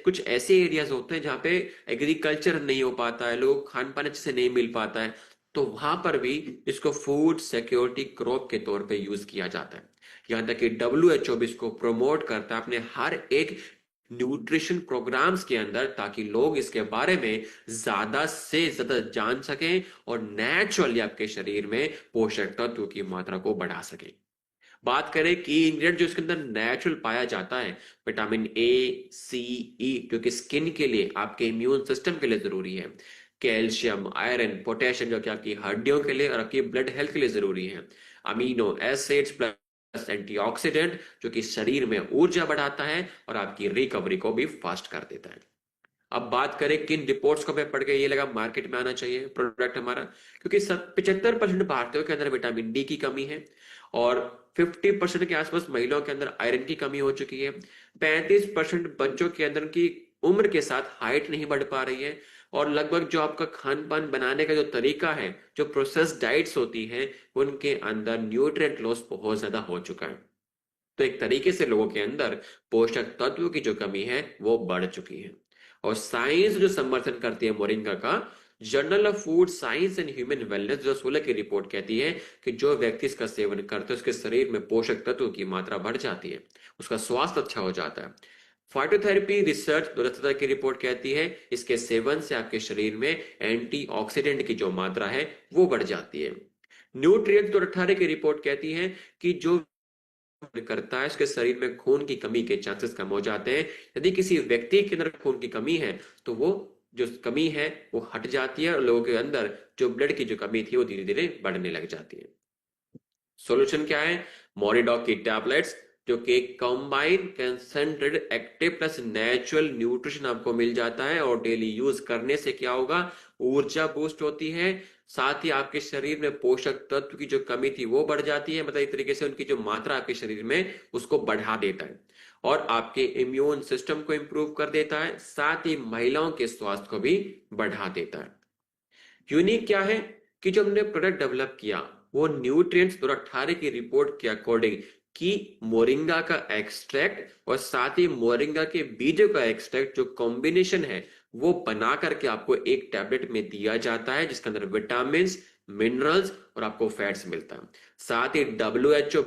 कुछ ऐसे एरियाज होते हैं जहाँ पे एग्रीकल्चर नहीं हो पाता है, लोग खान पान अच्छे से नहीं मिल पाता है, तो वहां पर भी इसको फूड सिक्योरिटी क्रॉप के तौर पे यूज किया जाता है। यहाँ तक कि WHO भी इसको प्रमोट करता है अपने हर एक न्यूट्रिशन प्रोग्राम्स के अंदर, ताकि लोग इसके बारे में ज्यादा से ज्यादा जान सकें और नेचुरली आपके शरीर में पोषक तत्वों की मात्रा को बढ़ा सकें। बात करें की इंग्रेडिएंट जो इसके अंदर नेचुरल पाया जाता है, विटामिन A, C, E, जो कि स्किन के लिए, आपके इम्यून सिस्टम के लिए जरूरी है, कैल्शियम, आयरन, पोटेशियम जो कि आपकी हड्डियों के लिए और आपकी ब्लड हेल्थ के लिए जरूरी है, अमीनो एसिड्स प्लस एंटीऑक्सीडेंट जो कि शरीर में ऊर्जा बढ़ाता है और आपकी रिकवरी को भी फास्ट कर देता है। अब बात करें किन रिपोर्ट्स को मैं पढ़ के ये लगा मार्केट में आना चाहिए प्रोडक्ट हमारा, क्योंकि 75% भारतीयों के अंदर विटामिन डी की कमी है, और 50% के आसपास महिलाओं के अंदर आयरन की कमी हो चुकी है, 35% बच्चों के अंदर की उम्र के साथ हाइट नहीं बढ़ पा रही है, और लगभग जो आपका खान पान बनाने का जो तरीका है, जो प्रोसेस्ड डाइट्स होती हैं, उनके अंदर न्यूट्रिएंट लॉस बहुत ज्यादा हो चुका है। तो एक तरीके से लोगों के अंदर पोषक तत्वों की जो कमी है वो बढ़ चुकी है। और साइंस जो समर्थन करती है मोरिंगा का, journal of food science and human wellness जो 16 की रिपोर्ट कहती है कि जो व्यक्ति इसका सेवन करते हैं उसके शरीर में पोषक तत्वों की मात्रा बढ़ जाती है, उसका स्वास्थ्य अच्छा हो जाता है। फाइटोथेरेपी रिसर्च 2017 की रिपोर्ट कहती है इसके सेवन से आपके शरीर में एंटीऑक्सीडेंट की जो मात्रा है वो बढ़ जाती है। न्यूट्रिएंट 2018 की रिपोर्ट कहती है कि जो करता है उसके शरीर में खून की कमी के चांसेस कम हो जाते हैं। यदि किसी व्यक्ति के अंदर खून की कमी है तो वो जो कमी है वो हट जाती है, और लोगों के अंदर जो ब्लड की जो कमी थी वो धीरे धीरे बढ़ने लग जाती है। सॉल्यूशन क्या है? मोरिडॉग की टैबलेट्स जो कि combine concentrated active plus natural nutrition आपको मिल जाता है, और डेली यूज करने से क्या होगा, ऊर्जा बूस्ट होती है, साथ ही आपके शरीर में पोषक तत्व की जो कमी थी वो बढ़ जाती है, मतलब एक तरीके से उनकी जो मात्रा आपके शरीर में उसको बढ़ा देता है, और आपके इम्यून सिस्टम को इंप्रूव कर देता है, साथ ही महिलाओं के स्वास्थ्य को भी बढ़ा देता है। यूनिक क्या है कि जो हमने प्रोडक्ट डेवलप किया वो न्यूट्रिएंट्स 2018 की रिपोर्ट के अकॉर्डिंग कि मोरिंगा का एक्सट्रैक्ट और साथ ही मोरिंगा के बीजों का एक्सट्रैक्ट जो कॉम्बिनेशन है वो बना करके आपको एक टैबलेट में दिया जाता है, जिसके अंदर विटामिन, मिनरल्स और आपको फैट्स मिलता है। साथ ही WHO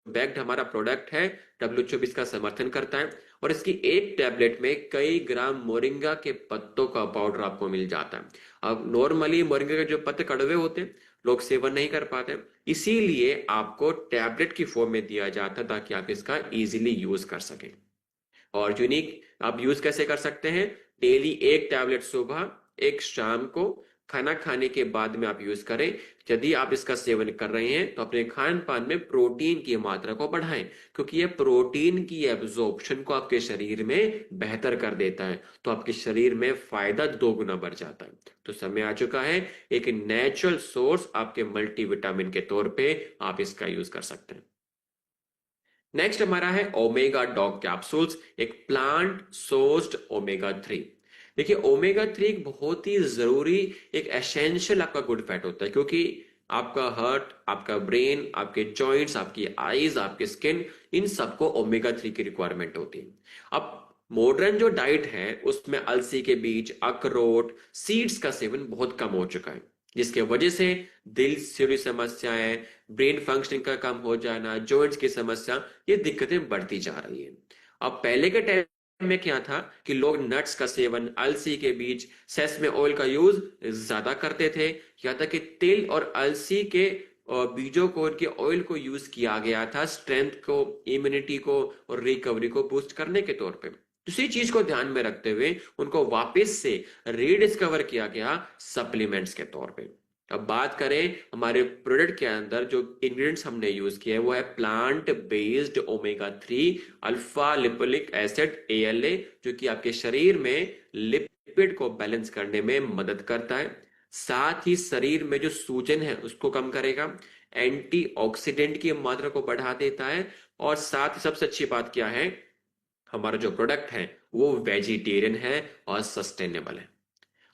बैक्ड हमारा प्रोडक्ट है, WHO भी इसका समर्थन करता है, और इसकी एक टैबलेट में कई ग्राम मोरिंगा के पत्तों का पाउडर आपको मिल जाता है। अब नॉर्मली मोरिंगा के जो पत्ते कड़वे होते हैं, लोग सेवन नहीं कर पाते, इसीलिए आपको टैबलेट की फॉर्म में दिया जाता है ताकि आप इसका इजीली यूज कर सकें। और यूनिक आप यूज कैसे कर सकते हैं, डेली एक टैबलेट सुबह, एक शाम को, खाना खाने के बाद में आप यूज करें। यदि आप इसका सेवन कर रहे हैं तो अपने खान पान में प्रोटीन की मात्रा को बढ़ाएं, क्योंकि यह प्रोटीन की एब्जॉर्प्शन को आपके शरीर में बेहतर कर देता है, तो आपके शरीर में फायदा 2 गुना बढ़ जाता है। तो समय आ चुका है एक नेचुरल सोर्स आपके मल्टीविटामिन के तौर पे आप इसका यूज कर सकते हैं। नेक्स्ट हमारा है ओमेगा डॉग कैप्सूल्स, एक प्लांट सोर्स्ड ओमेगा 3। देखिए ओमेगा 3 एक बहुत ही जरूरी, एक एसेंशियल आपका गुड फैट होता है, क्योंकि आपका हार्ट, आपका ब्रेन, आपके जॉइंट्स, आपकी आईज, आपकी स्किन, इन सबको ओमेगा 3 की रिक्वायरमेंट होती है। अब मॉडर्न जो डाइट है उसमें अलसी के बीज, अखरोट, सीड्स का सेवन बहुत कम हो चुका है, जिसके वजह से दिल से जुड़ी समस्याएं, ब्रेन फंक्शनिंग का कम हो जाना, जॉइंट्स की समस्या, ये दिक्कतें बढ़ती जा रही हैं। अब पहले के टाइम में क्या था कि लोग नट्स का सेवन, अलसी के बीज, सेसमे ऑयल का यूज ज्यादा करते थे, यहाँ तक कि तिल और अलसी के बीजों को, उनके ऑयल को यूज किया गया था स्ट्रेंथ को, इम्यूनिटी को और रिकवरी को बूस्ट करने के तौर पे। इसी चीज को ध्यान में रखते हुए उनको वापस से रीडिस्कवर किया गया सप्लीमेंट्स के तौर पे। अब बात करें हमारे प्रोडक्ट के अंदर जो इंग्रेडिएंट्स हमने यूज किया है वो है plant based omega 3 alpha lipoic acid ALA, जो कि आपके शरीर में लिपिड को बैलेंस करने में मदद करता है, साथ ही शरीर में जो सूजन है उसको कम करेगा, एंटीऑक्सीडेंट की मात्रा को बढ़ा देता है, और साथ ही सबसे अच्छी बात क्या है, हमारा जो प्रोडक्ट है वो वेजिटेरियन है और सस्टेनेबल है।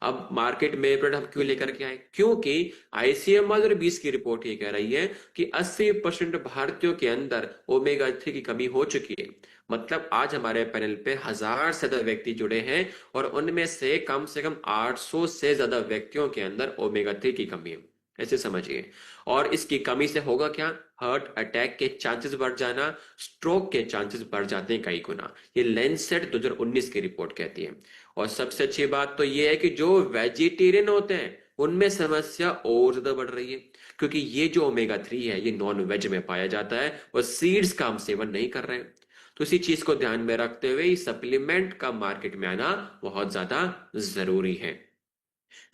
अब मार्केट में प्रोडक्ट हम क्यों लेकर के आए, क्योंकि ICMR 2020 की रिपोर्ट ये कह रही है कि 80% भारतीयों के अंदर ओमेगा 3 की कमी हो चुकी है। मतलब आज हमारे पैनल पे 1000 से ज्यादा व्यक्ति जुड़े हैं और उनमें से कम 800 से ज्यादा व्यक्तियों के अंदर ओमेगा 3 की कमी है, ऐसे समझिए। और इसकी कमी से होगा क्या, हार्ट अटैक के चांसेस बढ़ जाना, स्ट्रोक के चांसेस बढ़ जाते हैं कई गुना, ये लैंसेट 2019 की रिपोर्ट कहती है। और सबसे अच्छी बात तो ये है कि जो वेजिटेरियन होते हैं उनमें समस्या और ज्यादा बढ़ रही है, क्योंकि ये जो ओमेगा 3 है ये नॉन वेज में पाया जाता है और सीड्स का हम सेवन नहीं कर रहे हैं। तो इसी चीज को ध्यान में रखते हुए इस सप्लीमेंट का मार्केट में आना बहुत ज्यादा जरूरी है।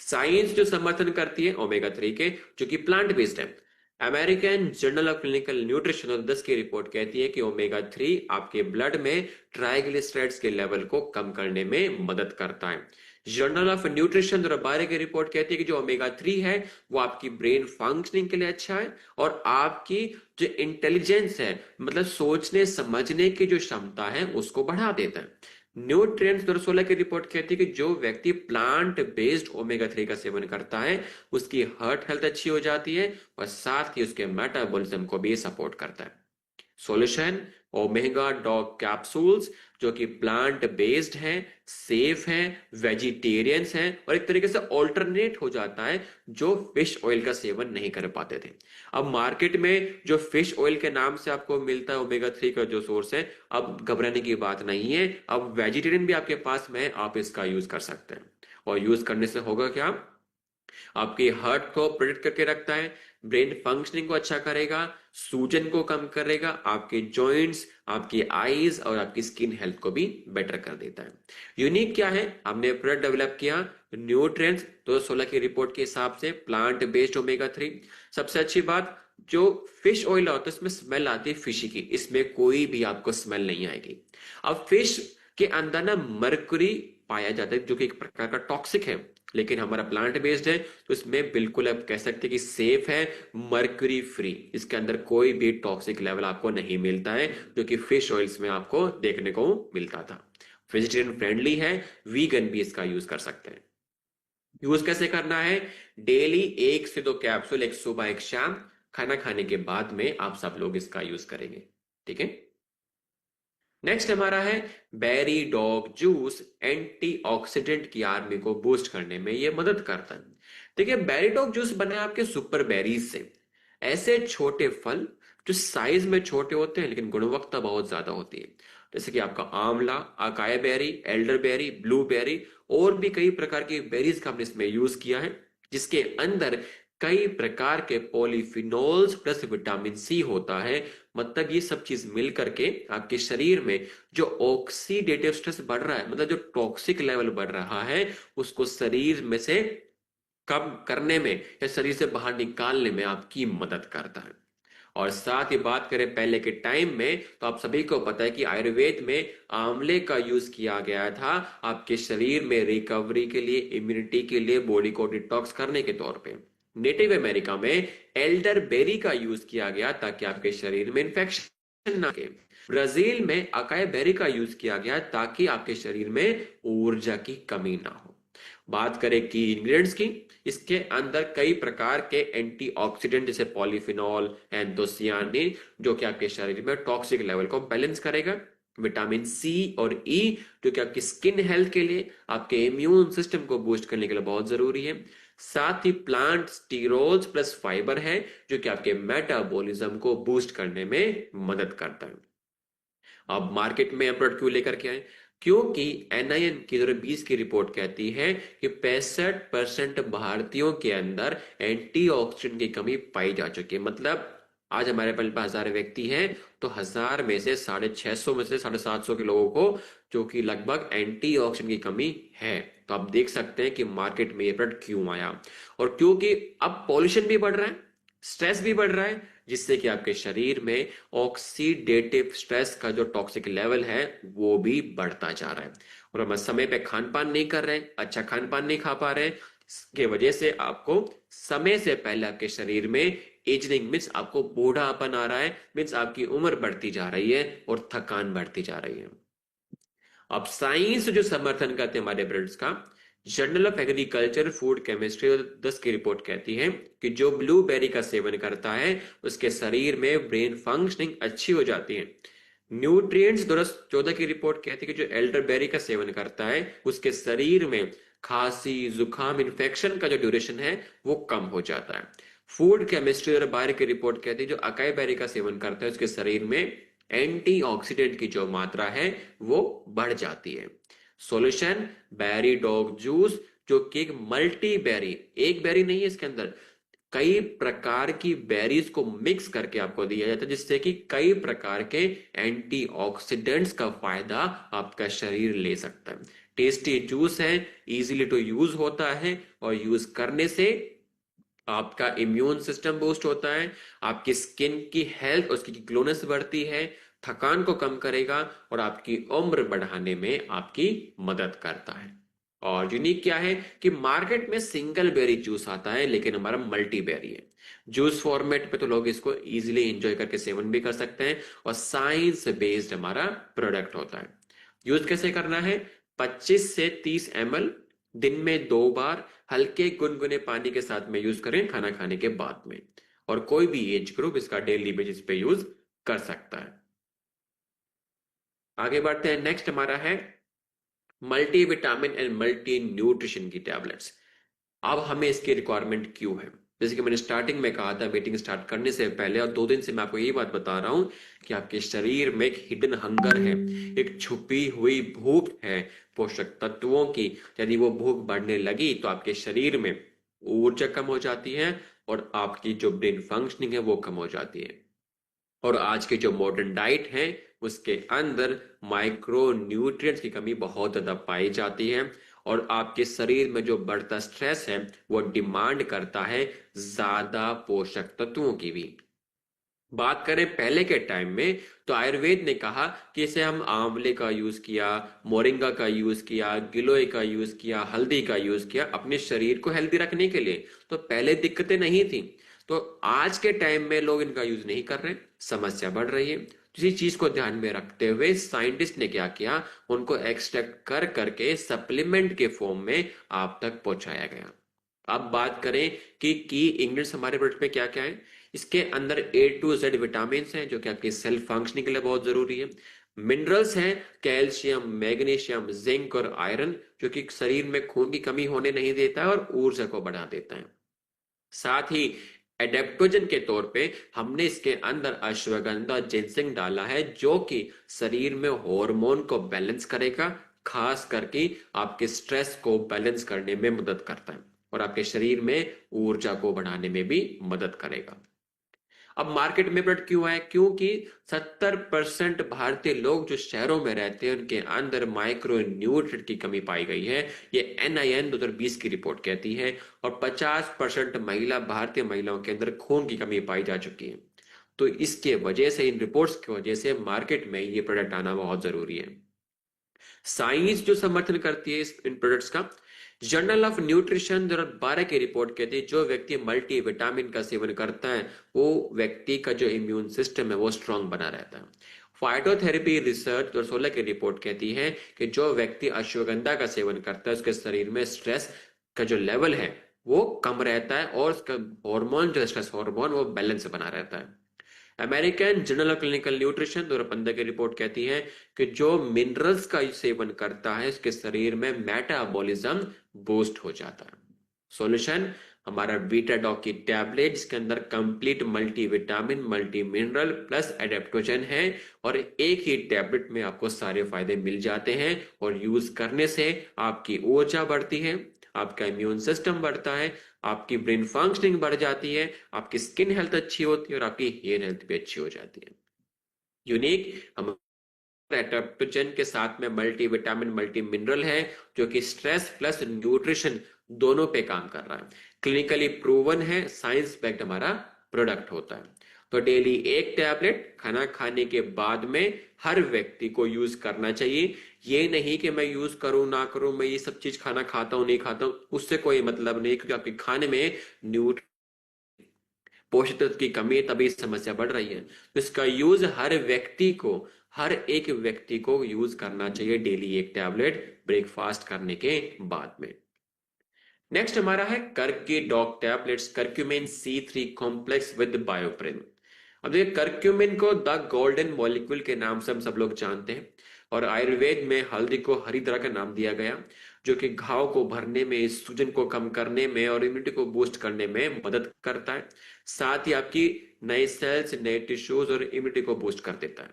साइंस जो समर्थन करती है ओमेगा 3 के, जो कि प्लांट बेस्ड है, American journal of clinical nutrition 2010 की रिपोर्ट कहती है कि ओमेगा 3 आपके ब्लड में ट्राइग्लिसराइड्स के लेवल को कम करने में मदद करता है। जर्नल ऑफ न्यूट्रिशन 2012 की रिपोर्ट कहती है कि जो ओमेगा 3 है वो आपकी ब्रेन फंक्शनिंग के लिए अच्छा है और आपकी जो इंटेलिजेंस है, मतलब सोचने समझने की जो क्षमता है उसको बढ़ा देता है। न्यूट्रिएंट्स 2016 की रिपोर्ट कहती है कि जो व्यक्ति प्लांट बेस्ड ओमेगा 3 का सेवन करता है उसकी हार्ट हेल्थ अच्छी हो जाती है और साथ ही उसके मेटाबॉलिज्म को भी सपोर्ट करता है। सॉल्यूशन ओमेगा डॉग कैप्सूल्स, जो कि प्लांट बेस्ड हैं, सेफ हैं, वेजिटेरियंस हैं और एक तरीके से ऑल्टरनेट हो जाता है जो फिश ऑयल का सेवन नहीं कर पाते थे। अब मार्केट में जो फिश ऑयल के नाम से आपको मिलता है ओमेगा 3 का जो सोर्स है, अब घबराने की बात नहीं है, अब वेजिटेरियन भी आपके पास में है, आप इसका यूज कर सकते हैं। और यूज करने से होगा क्या, आपके हार्ट को प्रोटेक्ट करके रखता है, ब्रेन फंक्शनिंग को अच्छा करेगा, सूजन को कम करेगा, आपके जॉइंट्स, आपकी आईज और आपकी स्किन हेल्थ को भी बेटर कर देता है। यूनिक क्या है, हमने प्रोडक्ट डेवलप किया न्यूट्रिएंट्स 2016 की रिपोर्ट के हिसाब से प्लांट बेस्ड ओमेगा 3। सबसे अच्छी बात, जो फिश ऑयल होता है इसमें स्मेल आती है फिश की, इसमें कोई भी आपको स्मेल नहीं आएगी। अब फिश के अंदर ना मरकरी पाया जाता है जो कि एक प्रकार का टॉक्सिक है, लेकिन हमारा प्लांट बेस्ड है तो इसमें बिल्कुल आप कह सकते हैं कि सेफ है, मरकरी फ्री, इसके अंदर कोई भी टॉक्सिक लेवल आपको नहीं मिलता है जो कि फिश ऑयल्स में आपको देखने को मिलता था। वेजिटेरियन फ्रेंडली है, वीगन भी इसका यूज कर सकते हैं। यूज कैसे करना है? डेली 1 से 2 कैप्सूल, एक सुबह एक शाम, खाना खाने के बाद में आप सब लोग इसका यूज करेंगे। ठीक है। नेक्स्ट हमारा है बेरी डॉग जूस, एंटीऑक्सीडेंट की आर्मी को बूस्ट करने में ये मदद करता है। देखिए बेरी डॉग जूस बना है आपके सुपर बेरीज से, ऐसे छोटे फल जो साइज में छोटे होते हैं लेकिन गुणवत्ता बहुत ज्यादा होती है, जैसे कि आपका आंवला, acai berry, elder berry, blueberry और भी कई प्रकार की बेरीज का हमने इसमें यूज किया है, जिसके अंदर कई प्रकार के पॉलीफिनोल्स प्लस विटामिन सी होता है। मतलब ये सब चीज मिल करके आपके शरीर में जो ऑक्सीडेटिव स्ट्रेस बढ़ रहा है, मतलब जो टॉक्सिक लेवल बढ़ रहा है, उसको शरीर में से कम करने में या शरीर से बाहर निकालने में आपकी मदद करता है। और साथ ही बात करें पहले के टाइम में, तो आप सभी को पता है कि आयुर्वेद में आंवले का यूज किया गया था आपके शरीर में रिकवरी के लिए, इम्यूनिटी के लिए, बॉडी को डिटॉक्स करने के तौर पे। नेटिव अमेरिका में एल्डर बेरी का यूज किया गया ताकि आपके शरीर में इंफेक्शन ना के। ब्राजील में अकाई बेरी का यूज किया गया ताकि आपके शरीर में ऊर्जा की कमी ना हो। बात करें की इंग्रेडिएंट्स की, इसके अंदर कई प्रकार के एंटीऑक्सीडेंट जैसे पॉलीफिनॉल, एंथोसियानिन, जो कि आपके शरीर में टॉक्सिक लेवल को बैलेंस करेगा, विटामिन सी और ई जो कि आपकी स्किन हेल्थ के लिए, आपके इम्यून सिस्टम को बूस्ट करने के लिए बहुत जरूरी है। साथ ही प्लांट स्टीरोल्स प्लस फाइबर है जो कि आपके मेटाबॉलिज्म को बूस्ट करने में मदद करता है। अब मार्केट में प्रोडक्ट क्यों लेकर के आए? क्योंकि NIN की 2020 की रिपोर्ट कहती है कि 65% भारतीयों के अंदर एंटीऑक्सीडेंट की कमी पाई जा चुकी है। मतलब आज हमारे पास 1000 व्यक्ति हैं तो 1000 में से 650 में से 750 के लोगों को जो कि लगभग एंटीऑक्सीडेंट की कमी है। तो आप देख सकते हैं कि मार्केट में ये प्रोडक्ट क्यों आया, और क्योंकि अब पॉल्यूशन भी बढ़ रहा है, स्ट्रेस भी बढ़ रहा है, जिससे कि आपके शरीर में ऑक्सीडेटिव स्ट्रेस का जो टॉक्सिक लेवल है वो भी बढ़ता जा रहा है। और हम समय पे खान पान नहीं कर रहे हैं, अच्छा खान पान नहीं खा पा रहे हैं, इसके वजह से आपको समय से पहले आपके शरीर में एजिंग मीन्स आपको बूढ़ापन आ रहा है, मीन्स आपकी उम्र बढ़ती जा रही है और थकान बढ़ती जा रही है। अब साइंस जो समर्थन करते हैं हमारे ब्लड्स का, journal of agriculture food chemistry 10 की रिपोर्ट कहती है कि जो ब्लूबेरी का सेवन करता है उसके शरीर में ब्रेन फंक्शनिंग अच्छी हो जाती है। न्यूट्रिएंट्स 2014 की रिपोर्ट कहती है कि जो एल्डरबेरी का सेवन करता है उसके शरीर में खांसी, जुकाम, इन्फेक्शन का जो ड्यूरेशन है वो कम हो जाता है। फूड केमिस्ट्री 2012 की रिपोर्ट कहती है जो अकाई बेरी का सेवन करता है उसके शरीर में एंटीऑक्सीडेंट की जो मात्रा है वो बढ़ जाती है। सॉल्यूशन बेरी डॉग जूस, जो कि एक मल्टी बेरी, एक बेरी नहीं है, इसके अंदर कई प्रकार की बेरीज को मिक्स करके आपको दिया जाता है, जिससे कि कई प्रकार के एंटीऑक्सीडेंट्स का फायदा आपका शरीर ले सकता है। टेस्टी जूस है, इजीली टू यूज होता है और यूज करने से आपका इम्यून सिस्टम बूस्ट होता है, आपकी स्किन की हेल्थ, उसकी ग्लोनेस बढ़ती है, थकान को कम करेगा और आपकी उम्र बढ़ाने में आपकी मदद करता है। और यूनिक क्या है कि मार्केट में सिंगल बेरी जूस आता है लेकिन हमारा मल्टी बेरी है। जूस फॉर्मेट पे तो लोग इसको इजीली एंजॉय करके सेवन भी कर सकते हैं और साइंस बेस्ड हमारा प्रोडक्ट होता है। यूज कैसे करना है? 25 से 30 ml दिन में 2 बार हल्के गुनगुने पानी के साथ में यूज करें खाना खाने के बाद में, और कोई भी एज ग्रुप इसका डेली बेसिस पे यूज कर सकता है। आगे बढ़ते हैं। नेक्स्ट हमारा है multi vitamin and multi nutrition की टैबलेट्स। अब हमें इसकी रिक्वायरमेंट क्यों है? जैसे कि मैंने स्टार्टिंग में कहा था मीटिंग स्टार्ट करने से पहले, और 2 दिन से मैं आपको यही बात बता रहा हूं कि आपके शरीर में एक हिडन हंगर है, एक छुपी हुई भूख है पोषक तत्वों की। यदि वो भूख बढ़ने लगी तो आपके शरीर में ऊर्जा कम हो जाती है और आपकी जो ब्रेन फंक्शनिंग है वो कम हो जाती है। और आज के जो मॉडर्न डाइट है उसके अंदर माइक्रो न्यूट्रिएंट्स की कमी बहुत ज्यादा पाई जाती है, और आपके शरीर में जो बढ़ता स्ट्रेस है वो डिमांड करता है ज्यादा पोषक तत्वों की भी। बात करें पहले के टाइम में, तो आयुर्वेद ने कहा कि इसे हम आंवले का यूज किया, मोरिंगा का यूज किया, गिलोय का यूज किया, हल्दी का यूज किया अपने शरीर को हेल्दी रखने के लिए। तो पहले दिक्कतें नहीं थी। तो आज के टाइम में लोग इनका यूज नहीं कर रहे, समस्या बढ़ रही है। इसी चीज को ध्यान में रखते हुए साइंटिस्ट ने क्या किया, उनको एक्सट्रैक्ट कर करके सप्लीमेंट के फॉर्म में आप तक पहुंचाया गया। अब बात करें कि की इंग्रेडिएंट्स हमारे प्रोडक्ट में क्या क्या है। इसके अंदर A to Z विटामिन हैं जो कि आपके सेल फंक्शनिंग के लिए बहुत जरूरी है। मिनरल्स हैं, कैल्शियम, मैग्नीशियम, जिंक और आयरन, जो कि शरीर में खून की कमी होने नहीं देता है और ऊर्जा को बढ़ा देता है। साथ ही एडेप्टोजन के तौर पे हमने इसके अंदर अश्वगंधा, जिंसिंग डाला है, जो कि शरीर में हार्मोन को बैलेंस करेगा, खास करके आपके स्ट्रेस को बैलेंस करने में मदद करता है और आपके शरीर में ऊर्जा को बढ़ाने में भी मदद करेगा। अब मार्केट में प्रोडक्ट क्यों है? क्योंकि 70% भारतीय लोग जो शहरों में रहते हैं उनके अंदर माइक्रो न्यूट्रिएंट की कमी पाई गई है, ये NIN 2020 की रिपोर्ट कहती है। और 50% भारतीय महिलाओं के अंदर खून की कमी पाई जा चुकी है। तो इसके वजह से, इन रिपोर्ट्स की वजह से मार्केट में ये प्रोडक्ट आना बहुत जरूरी है। साइंस जो समर्थन करती है इन प्रोडक्ट्स का, जर्नल ऑफ न्यूट्रिशन 2012 की रिपोर्ट कहती है जो व्यक्ति मल्टी विटामिन का सेवन करता है वो व्यक्ति का जो इम्यून सिस्टम है वो स्ट्रांग बना रहता है। फाइटोथेरेपी रिसर्च 2016 की रिपोर्ट कहती है कि जो व्यक्ति अश्वगंधा का सेवन करता है उसके शरीर में स्ट्रेस का जो लेवल है वो कम रहता है और उसका हार्मोन, जो स्ट्रेस हार्मोन, वो बैलेंस बना रहता है। American journal of clinical nutrition 2015 की रिपोर्ट कहती है कि जो मिनरल्स का सेवन करता है उसके शरीर में मेटाबॉलिज्म बूस्ट हो जाता है। सॉल्यूशन हमारा बीटाडॉक की टैबलेट, जिसके अंदर complete multi vitamin, multi mineral plus adaptogen है, और एक ही टैबलेट में आपको सारे फायदे मिल जाते हैं और यूज करने से आपकी ऊर्जा बढ़ती है, आपका इम्यून सिस्टम बढ़ता है, आपकी ब्रेन फंक्शनिंग बढ़ जाती है, आपकी स्किन हेल्थ अच्छी होती है और आपकी हेयर हेल्थ भी अच्छी हो जाती है। यूनिक हम एडेप्टोजन के साथ में मल्टी विटामिन, मल्टी मिनरल है, जो कि स्ट्रेस प्लस न्यूट्रिशन दोनों पे काम कर रहा है। क्लिनिकली प्रूवन है, साइंस बैक्ड हमारा प्रोडक्ट होता है। तो डेली एक टैबलेट खाना खाने के बाद में हर व्यक्ति को यूज करना चाहिए। ये नहीं कि मैं यूज करूं ना करूं, मैं ये सब चीज खाना खाता हूं नहीं खाता हूं, उससे कोई मतलब नहीं, क्योंकि आपके खाने में पोषक तत्व की कमी है, तभी समस्या बढ़ रही है। तो इसका यूज हर एक व्यक्ति को यूज करना चाहिए डेली एक टैबलेट ब्रेकफास्ट करने के बाद में। नेक्स्ट हमारा है कर्की dog tablets, curcumin C3 complex with bioperine. अब देखिए, कर्क्यूमिन को द गोल्डन मॉलिक्यूल के नाम से हम सब लोग जानते हैं, और आयुर्वेद में हल्दी को हरिद्रा का नाम दिया गया, जो कि घाव को भरने में, सूजन को कम करने में और इम्यूनिटी को बूस्ट करने में मदद करता है। साथ ही आपकी नए सेल्स, नए टिश्यूज और इम्यूनिटी को बूस्ट कर देता है।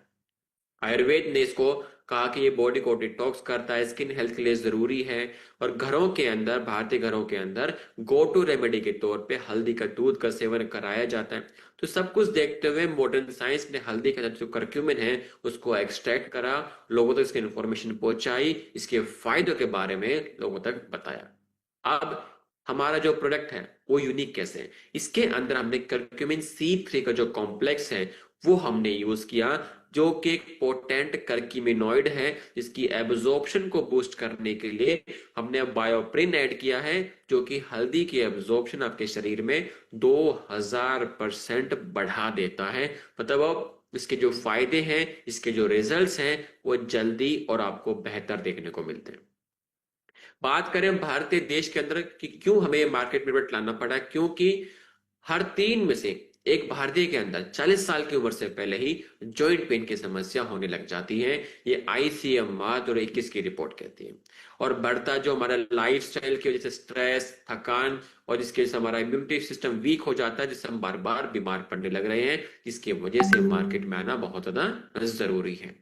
आयुर्वेद ने इसको कहा कि ये बॉडी को डिटॉक्स करता है, स्किन हेल्थ के लिए जरूरी है। और घरों के अंदर, भारतीय घरों के अंदर गो टू रेमेडी के तौर पे हल्दी का दूध का सेवन कराया जाता है। तो सब कुछ देखते हुए मॉडर्न साइंस ने हल्दी का जो करक्यूमिन है उसको एक्सट्रैक्ट करा, लोगों तक इसकी इंफॉर्मेशन पहुंचाई, इसके फायदों के बारे में लोगों तक बताया। अब हमारा जो प्रोडक्ट है वो यूनिक कैसे है? इसके अंदर हमने करक्यूमिन C3 का जो कॉम्प्लेक्स है वो हमने यूज किया, जो कि एक पोटेंट कर्क्यूमिनॉइड है, जिसकी एब्जॉर्प्शन को बूस्ट करने के लिए हमने बायोप्रिन ऐड किया है, जो कि हल्दी की एब्जॉर्प्शन आपके शरीर में 2000% बढ़ा देता है। मतलब अब इसके जो फायदे हैं, इसके जो रिजल्ट्स हैं, वो जल्दी और आपको बेहतर देखने को मिलते हैं। बात करें भारतीय देश के अंदर कि क्यों हमें मार्केट में लाना पड़ा, क्योंकि हर 3 में से एक भारतीय के अंदर 40 साल की उम्र से पहले ही जॉइंट पेन की समस्या होने लग जाती है। ये ICMR 2021 की रिपोर्ट कहती है। और बढ़ता जो हमारा लाइफस्टाइल की वजह से स्ट्रेस, थकान, और जिसके वजह से हमारा इम्यूनिटी सिस्टम वीक हो जाता है, जिससे हम बार बार बीमार पड़ने लग रहे हैं, जिसकी वजह से मार्केट में आना बहुत ज्यादा जरूरी है।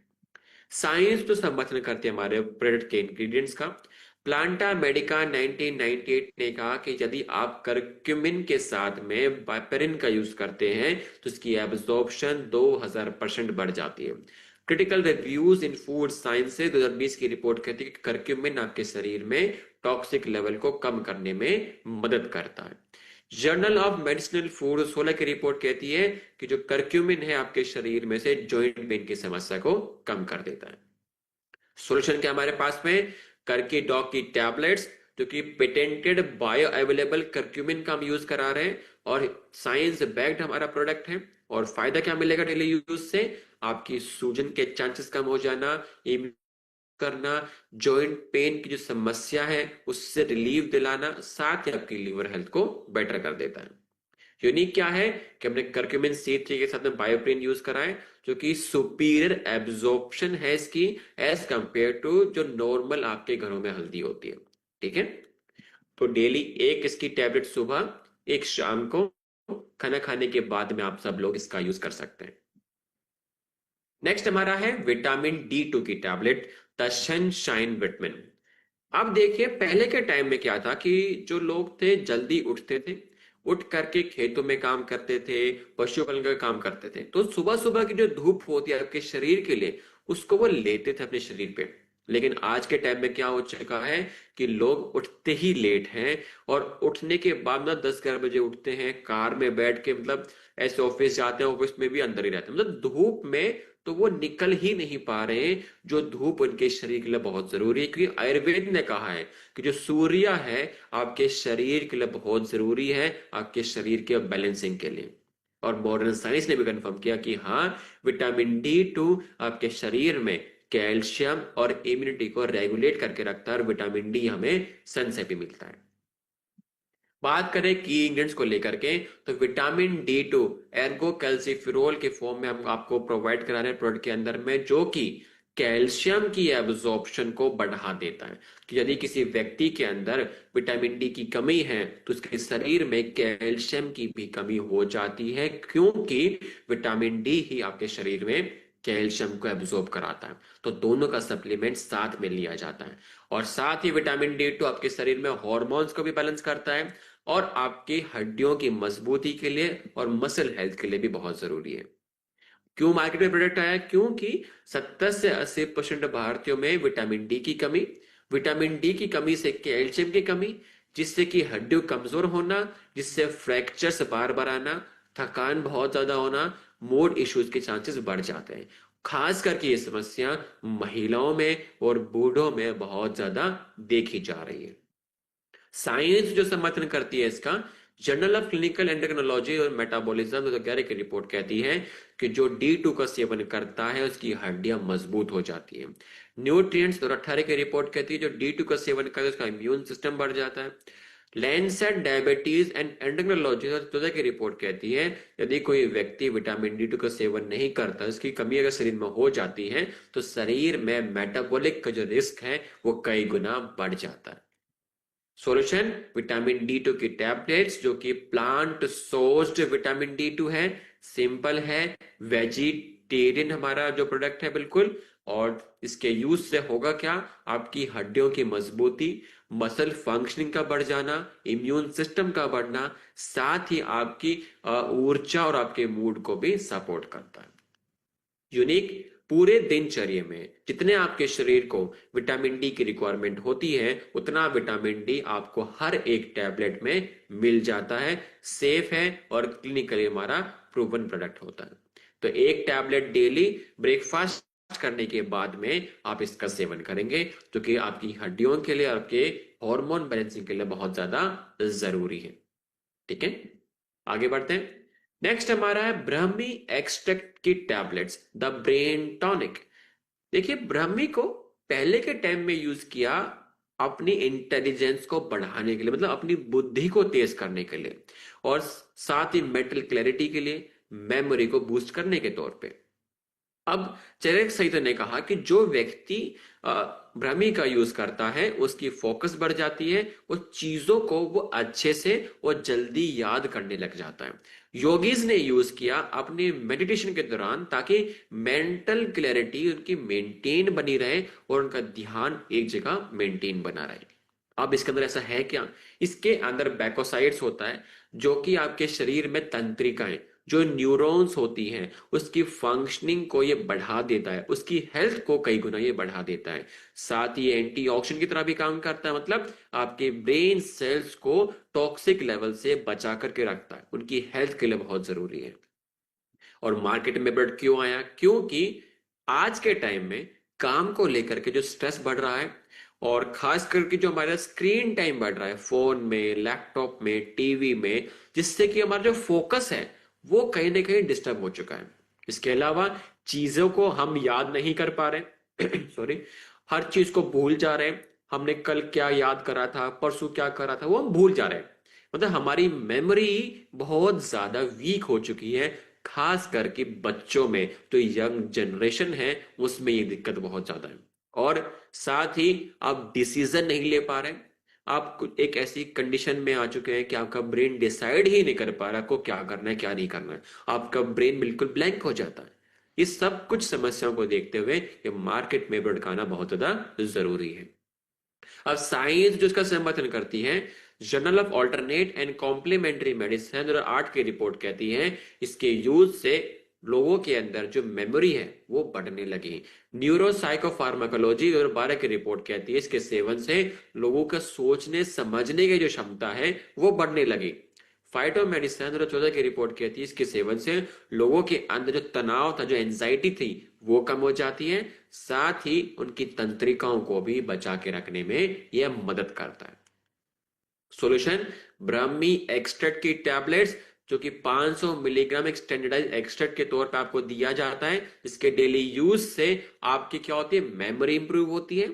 साइंस तो समर्थन करती है हमारे प्रोडक्ट के इंग्रेडिएंट्स का। प्लांटा मेडिका 1998 ने कहा कि यदि आप करक्यूमिन के साथ में बाइपेरिन का यूज करते हैं तो इसकी एब्जॉर्प्शन 2000% बढ़ जाती है। क्रिटिकल रिव्यूज इन फूड साइंसेज 2020 की रिपोर्ट कहती है कि करक्यूमिन आपके शरीर में टॉक्सिक लेवल को कम करने में मदद करता है। जर्नल ऑफ मेडिसिनल फूड 16 की रिपोर्ट कहती है कि जो करक्यूमिन है आपके शरीर में से जॉइंट पेन की समस्या को कम कर देता है। सॉल्यूशन क्या हमारे पास में, करकी डॉग की टैबलेट्स जो कि पेटेंटेड बायो अवेलेबल करक्यूमिन का हम यूज करा रहे हैं और साइंस बैक्ड हमारा प्रोडक्ट है। और फायदा क्या मिलेगा डेली यूज से, आपकी सूजन के चांसेस कम हो जाना, करना, जॉइंट पेन की जो समस्या है उससे रिलीफ दिलाना, साथ ही आपकी लीवर हेल्थ को बेटर कर देता है। यूनिक क्या है कि हमने करक्यूमिन C3 के साथ में बायोप्रिन यूज करा है जो कि सुपीरियर एब्जॉर्प्शन है इसकी एज कंपेयर टू जो नॉर्मल आपके घरों में हल्दी होती है। ठीक है, तो डेली एक इसकी टैबलेट सुबह, एक शाम को खाना खाने के बाद में आप सब लोग इसका यूज कर सकते हैं। नेक्स्ट हमारा है विटामिन D2 की टैबलेट, द सनशाइन विटामिन। अब देखिए पहले के टाइम में क्या था कि जो लोग थे जल्दी उठते थे, उठ करके खेतों में काम करते थे, पशुपालन का काम करते थे, तो सुबह सुबह की जो धूप होती है आपके शरीर के लिए उसको वो लेते थे अपने शरीर पे। लेकिन आज के टाइम में क्या हो चुका है कि लोग उठते ही लेट हैं और उठने के बाद ना 10-11 बजे उठते हैं, कार में बैठ के मतलब ऐसे ऑफिस जाते हैं, ऑफिस में भी अंदर ही रहते हैं, मतलब धूप में तो वो निकल ही नहीं पा रहे हैं, जो धूप उनके शरीर के लिए बहुत जरूरी है। क्योंकि आयुर्वेद ने कहा है कि जो सूर्य है आपके शरीर के लिए बहुत जरूरी है, आपके शरीर के बैलेंसिंग के लिए। और मॉडर्न साइंस ने भी कंफर्म किया कि हाँ, विटामिन D2 आपके शरीर में कैल्शियम और इम्यूनिटी को रेगुलेट करके रखता है और विटामिन डी हमें सन से भी मिलता है। बात करें की इंग्रेडिएंट्स को लेकर के, तो विटामिन D2 एर्गो कैल्सिफेरॉल के फॉर्म में हम आपको प्रोवाइड करा रहे हैं प्रोडक्ट के अंदर में, जो कि कैल्शियम की एब्जॉर्प्शन को बढ़ा देता है। कि यदि किसी व्यक्ति के अंदर विटामिन डी की कमी है तो उसके शरीर में कैल्शियम की भी कमी हो जाती है, क्योंकि विटामिन डी ही आपके शरीर में कैल्शियम को एब्जॉर्ब कराता है। तो दोनों का सप्लीमेंट साथ में लिया जाता है। और साथ ही विटामिन D2 आपके शरीर में हॉर्मोन्स को भी बैलेंस करता है और आपकी हड्डियों की मजबूती के लिए और मसल हेल्थ के लिए भी बहुत जरूरी है। क्यों मार्केट में प्रोडक्ट आया, क्योंकि 70 से 80% भारतीयों में विटामिन डी की कमी, विटामिन डी की कमी से कैल्शियम की कमी, जिससे कि हड्डियों कमजोर होना, जिससे फ्रैक्चर्स बार बार आना, थकान बहुत ज्यादा होना, मूड इश्यूज के चांसेस बढ़ जाते हैं। खास करके ये समस्या महिलाओं में और बूढ़ों में बहुत ज्यादा देखी जा रही है। साइंस जो समर्थन करती है इसका, जर्नल ऑफ क्लिनिकल एंडोक्रिनोलॉजी और मेटाबॉलिज्म 2011 की रिपोर्ट कहती है कि जो D2 का सेवन करता है उसकी हड्डियां मजबूत हो जाती हैं। न्यूट्रिएंट्स 2018 की रिपोर्ट कहती है जो D2 का सेवन करता है उसका इम्यून सिस्टम बढ़ जाता है। लैंसेट डायबिटीज एंड एंडोक्रिनोलॉजी 2014 की रिपोर्ट कहती है यदि कोई व्यक्ति विटामिन D2 का सेवन नहीं करता, उसकी कमी अगर शरीर में हो जाती है तो शरीर में मेटाबॉलिक का जो रिस्क है वो कई गुना बढ़ जाता है। सॉल्यूशन विटामिन D2 की टैबलेट्स जो कि प्लांट सोर्स्ड विटामिन D2 है, सिंपल है, वेजिटेरियन हमारा जो प्रोडक्ट है बिल्कुल। और इसके यूज से होगा क्या, आपकी हड्डियों की मजबूती, मसल फंक्शनिंग का बढ़ जाना, इम्यून सिस्टम का बढ़ना, साथ ही आपकी ऊर्जा और आपके मूड को भी सपोर्ट करता है। यूनिक, पूरे दिनचर्या में जितने आपके शरीर को विटामिन डी की रिक्वायरमेंट होती है उतना विटामिन डी आपको हर एक टैबलेट में मिल जाता है, सेफ है और क्लिनिकली हमारा प्रूवन प्रोडक्ट होता है। तो एक टैबलेट डेली ब्रेकफास्ट करने के बाद में आप इसका सेवन करेंगे जो कि आपकी हड्डियों के लिए, आपके हार्मोन बैलेंसिंग के लिए बहुत ज्यादा जरूरी है। ठीक है, आगे बढ़ते हैं। नेक्स्ट हमारा है ब्राह्मी एक्सट्रैक्ट की टैबलेट्स, द ब्रेन टॉनिक। देखिए ब्राह्मी को पहले के टाइम में यूज किया अपनी इंटेलिजेंस को बढ़ाने के लिए, मतलब अपनी बुद्धि को तेज करने के लिए, और साथ ही मेंटल क्लैरिटी के लिए, मेमोरी को बूस्ट करने के तौर पे। अब चरक सहित ने कहा कि जो व्यक्ति ब्राह्मी का यूज करता है उसकी फोकस बढ़ जाती है, वो चीजों को वो अच्छे से और जल्दी याद करने लग जाता है। योगीज ने यूज किया अपने मेडिटेशन के दौरान ताकि मेंटल क्लैरिटी उनकी मेंटेन बनी रहे और उनका ध्यान एक जगह मेंटेन बना रहे। अब इसके अंदर ऐसा है क्या, इसके अंदर बैकोसाइड्स होता है जो कि आपके शरीर में तंत्रिका है जो न्यूरॉन्स होती हैं उसकी फंक्शनिंग को ये बढ़ा देता है, उसकी हेल्थ को कई गुना ये बढ़ा देता है। साथ ही एंटीऑक्सीडेंट की तरह भी काम करता है, मतलब आपके ब्रेन सेल्स को टॉक्सिक लेवल से बचा करके रखता है, उनकी हेल्थ के लिए बहुत जरूरी है। और मार्केट में ब्लड क्यों आया? क्योंकि आज के टाइम में काम को लेकर के जो स्ट्रेस बढ़ रहा है, और खास करके जो हमारा स्क्रीन टाइम बढ़ रहा है फोन में, लैपटॉप में, टीवी में, जिससे कि हमारा जो फोकस है वो कहीं ना कहीं डिस्टर्ब हो चुका है। इसके अलावा चीजों को हम याद नहीं कर पा रहे सॉरी, हर चीज को भूल जा रहे हैं। हमने कल क्या याद करा था, परसों क्या करा था, वो हम भूल जा रहे हैं। मतलब हमारी मेमोरी बहुत ज्यादा वीक हो चुकी है, खास करके बच्चों में, जो यंग जनरेशन है उसमें ये दिक्कत बहुत ज्यादा है। और साथ ही आप डिसीजन नहीं ले पा रहे, आप एक ऐसी कंडीशन में आ चुके हैं कि आपका ब्रेन डिसाइड ही नहीं कर पा रहा को क्या करना है क्या नहीं करना है, आपका ब्रेन बिल्कुल ब्लैंक हो जाता है। ये सब कुछ समस्याओं को देखते हुए ये मार्केट में ब्लड का आना बहुत ज्यादा जरूरी है। अब साइंस जो इसका समर्थन करती है, Journal of Alternate and Complementary Medicine 2008 की रिपोर्ट कहती है इसके यूज से लोगों के अंदर जो मेमोरी है वो बढ़ने लगी। न्यूरोसाइकोफार्माकोलॉजी 2012 की रिपोर्ट कहती है इसके सेवन से लोगों का सोचने समझने की जो क्षमता है वो बढ़ने लगी। फाइटो मेडिसिन 2014 की रिपोर्ट कहती है इसके सेवन से लोगों के अंदर जो तनाव था, जो एंजाइटी थी, वो कम हो जाती है। साथ ही उनकी तंत्रिकाओं को भी बचा के रखने में यह मदद करता है। सॉल्यूशन, ब्राह्मी एक्सट्रैक्ट की टैबलेट्स, जो कि 500 मिलीग्राम एक स्टैंडर्डाइज एक्सट्रैक्ट के तौर पे आपको दिया जाता है। इसके डेली यूज से आपकी क्या होती है, मेमोरी इंप्रूव होती है,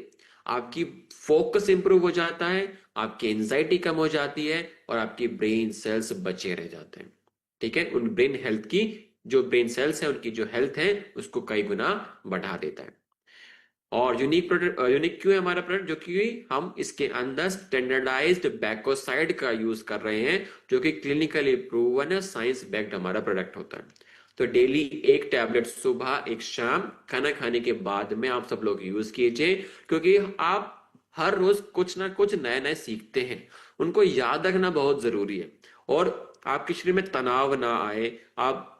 आपकी फोकस इंप्रूव हो जाता है, आपकी एंजाइटी कम हो जाती है, और आपकी ब्रेन सेल्स बचे रह जाते हैं। ठीक है, उन ब्रेन हेल्थ की, जो ब्रेन सेल्स है उनकी जो हेल्थ है उसको कई गुना बढ़ा देता है। और यूनिक प्रोडक्ट, यूनिक क्यों है हमारा प्रोडक्ट? जो कि हम इसके अंदर स्टैंडर्डाइज्ड बैकोसाइड का यूज कर रहे हैं, जो कि क्लिनिकली प्रूवन है, साइंस बैक्ड हमारा प्रोडक्ट होता है। तो डेली एक टैबलेट सुबह एक शाम खाना खाने के बाद में आप सब लोग यूज कीजिए, क्योंकि आप हर रोज कुछ ना कुछ नया नया सीखते हैं, उनको याद रखना बहुत जरूरी है। और आपके शरीर में तनाव ना आए, आप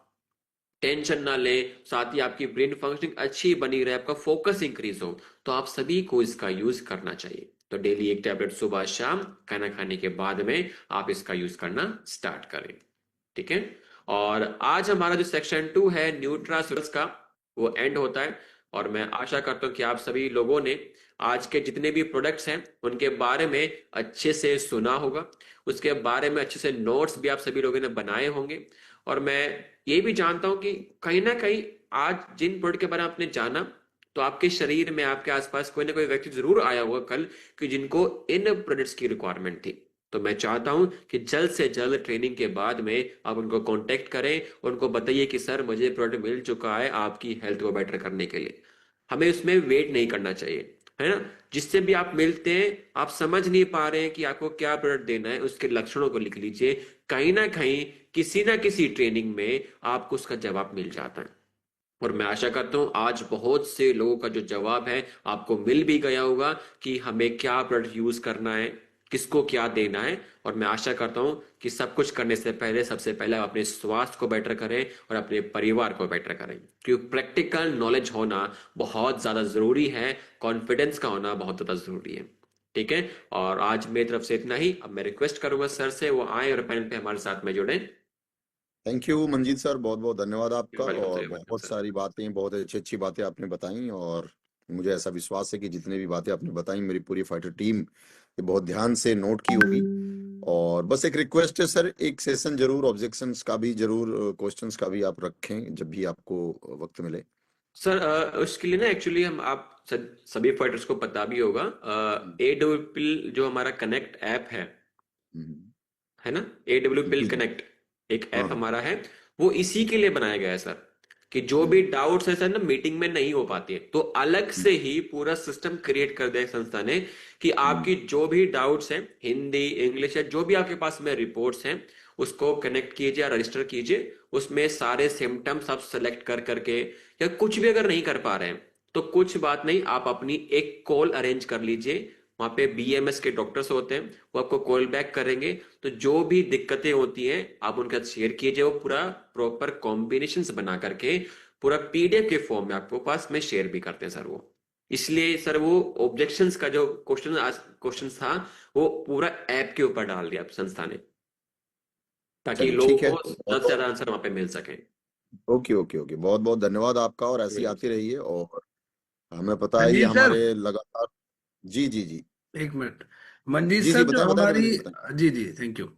टेंशन ना ले, साथ ही आपकी ब्रेन फंक्शनिंग अच्छी बनी रहे, आपका फोकस इंक्रीज हो, तो आप सभी को इसका यूज करना चाहिए। तो डेली एक टैबलेट सुबह शाम खाना खाने के बाद में आप इसका यूज करना स्टार्ट करें। ठीक है, और आज हमारा जो सेक्शन 2 है न्यूट्रास्यूटिकल्स का, वो एंड होता है। और मैं आशा करता हूं कि आप सभी लोगों ने आज के जितने भी प्रोडक्ट्स हैं उनके बारे में अच्छे से सुना होगा, उसके बारे में अच्छे से नोट्स भी आप सभी लोगों ने बनाए होंगे। और मैं ये भी जानता हूं कि कहीं ना कहीं आज जिन प्रोडक्ट के बारे में आपने जाना, तो आपके शरीर में, आपके आसपास कोई ना कोई व्यक्ति जरूर आया होगा कल कि जिनको इन प्रोडक्ट्स की रिक्वायरमेंट थी। तो मैं चाहता हूं कि जल्द से जल्द ट्रेनिंग के बाद में आप उनको कांटेक्ट करें, उनको बताइए कि सर मुझे प्रोडक्ट मिल चुका है आपकी हेल्थ को बेटर करने के लिए। हमें उसमें वेट नहीं करना चाहिए, है ना। जिससे भी आप मिलते हैं, आप समझ नहीं पा रहे हैं कि आपको क्या प्रोडक्ट देना है, उसके लक्षणों को लिख लीजिए। कहीं ना कहीं किसी ना किसी ट्रेनिंग में आपको उसका जवाब मिल जाता है। और मैं आशा करता हूं आज बहुत से लोगों का जो जवाब है आपको मिल भी गया होगा कि हमें क्या प्रोडक्ट यूज करना है, किसको क्या देना है। और मैं आशा करता हूं कि सब कुछ करने से पहले सबसे पहले आप अपने स्वास्थ्य को बेटर करें और अपने परिवार को बेटर करें, क्योंकि प्रैक्टिकल नॉलेज होना बहुत ज्यादा जरूरी है, कॉन्फिडेंस का होना बहुत ज्यादा जरूरी है। ठीक है, और आज मेरी तरफ से इतना ही। अब मैं रिक्वेस्ट करूंगा सर से वो आए और पैनल पे हमारे साथ में जुड़े। थैंक यू मंजीत सर, बहुत बहुत धन्यवाद आपका। वेलकम और सर, वेलकम बहुत सर। सारी बातें, बहुत अच्छी अच्छी बातें आपने बताई। और मुझे ऐसा विश्वास है कि जितने भी बातें आपने बताई मेरी पूरी फाइटर टीम ये बहुत ध्यान से नोट की होगी। और बस एक रिक्वेस्ट है सर, एक सेशन जरूर ऑब्जेक्शंस का भी, जरूर क्वेश्चंस का भी आप रखें जब भी आपको वक्त मिले। सर उसके लिए ना एक्चुअली हम, आप सभी फाइटर्स को पता भी होगा, ए डब्ल्यू पिल जो हमारा कनेक्ट ऐप हम्म, है ना, A W pill ji ji. Connect एक हाँ ऐप हाँ। हमारा है, वो इसी के लिए बनाया गया है सर। कि जो भी हम्म, डाउट्स है सर ना मीटिंग में नहीं हो पाती है, तो अलग से ही पूरा सिस्टम क्रिएट कर दिया है संस्था ने कि हम्म, आपकी जो भी डाउट्स हैं, हिंदी इंग्लिश या जो भी आपके पास में रिपोर्ट्स हैं, उसको कनेक्ट कीजिए, रजिस्टर कीजिए। उसमें सारे सिम्टम्स आप सेलेक्ट कर करके, या कुछ भी अगर नहीं कर पा रहे हैं तो कुछ बात नहीं, आप अपनी एक कॉल अरेंज कर लीजिए, वहाँ पे BMS के डॉक्टर्स होते हैं, वो आपको कॉल बैक करेंगे। तो जो भी दिक्कतें होती हैं आप उनके साथ शेयर कीजिए, वो पूरा प्रॉपर कॉम्बिनेशंस बना करके पूरा PDF के फॉर्म में आपको पास में शेयर भी करते हैं सर वो। इसलिए सर वो ऑब्जेक्शंस का जो क्वेश्चन था वो पूरा ऐप के ऊपर डाल दिया संस्था ने, ताकि चलिए लोगों ठीक है। को ज्यादा से ज्यादा आंसर वहां पे मिल सके। ओके ओके ओके, बहुत बहुत धन्यवाद आपका, और ऐसी वेलकम आती सर। रहिए। और हमें पता है ये मंजीत सर, हमारे लगातार। जी जी जी। एक मिनट। मंजीत जी जी, सर जो बताएं बताएं हमारी, रमेश जी, बताएं। जी जी थैंक यू।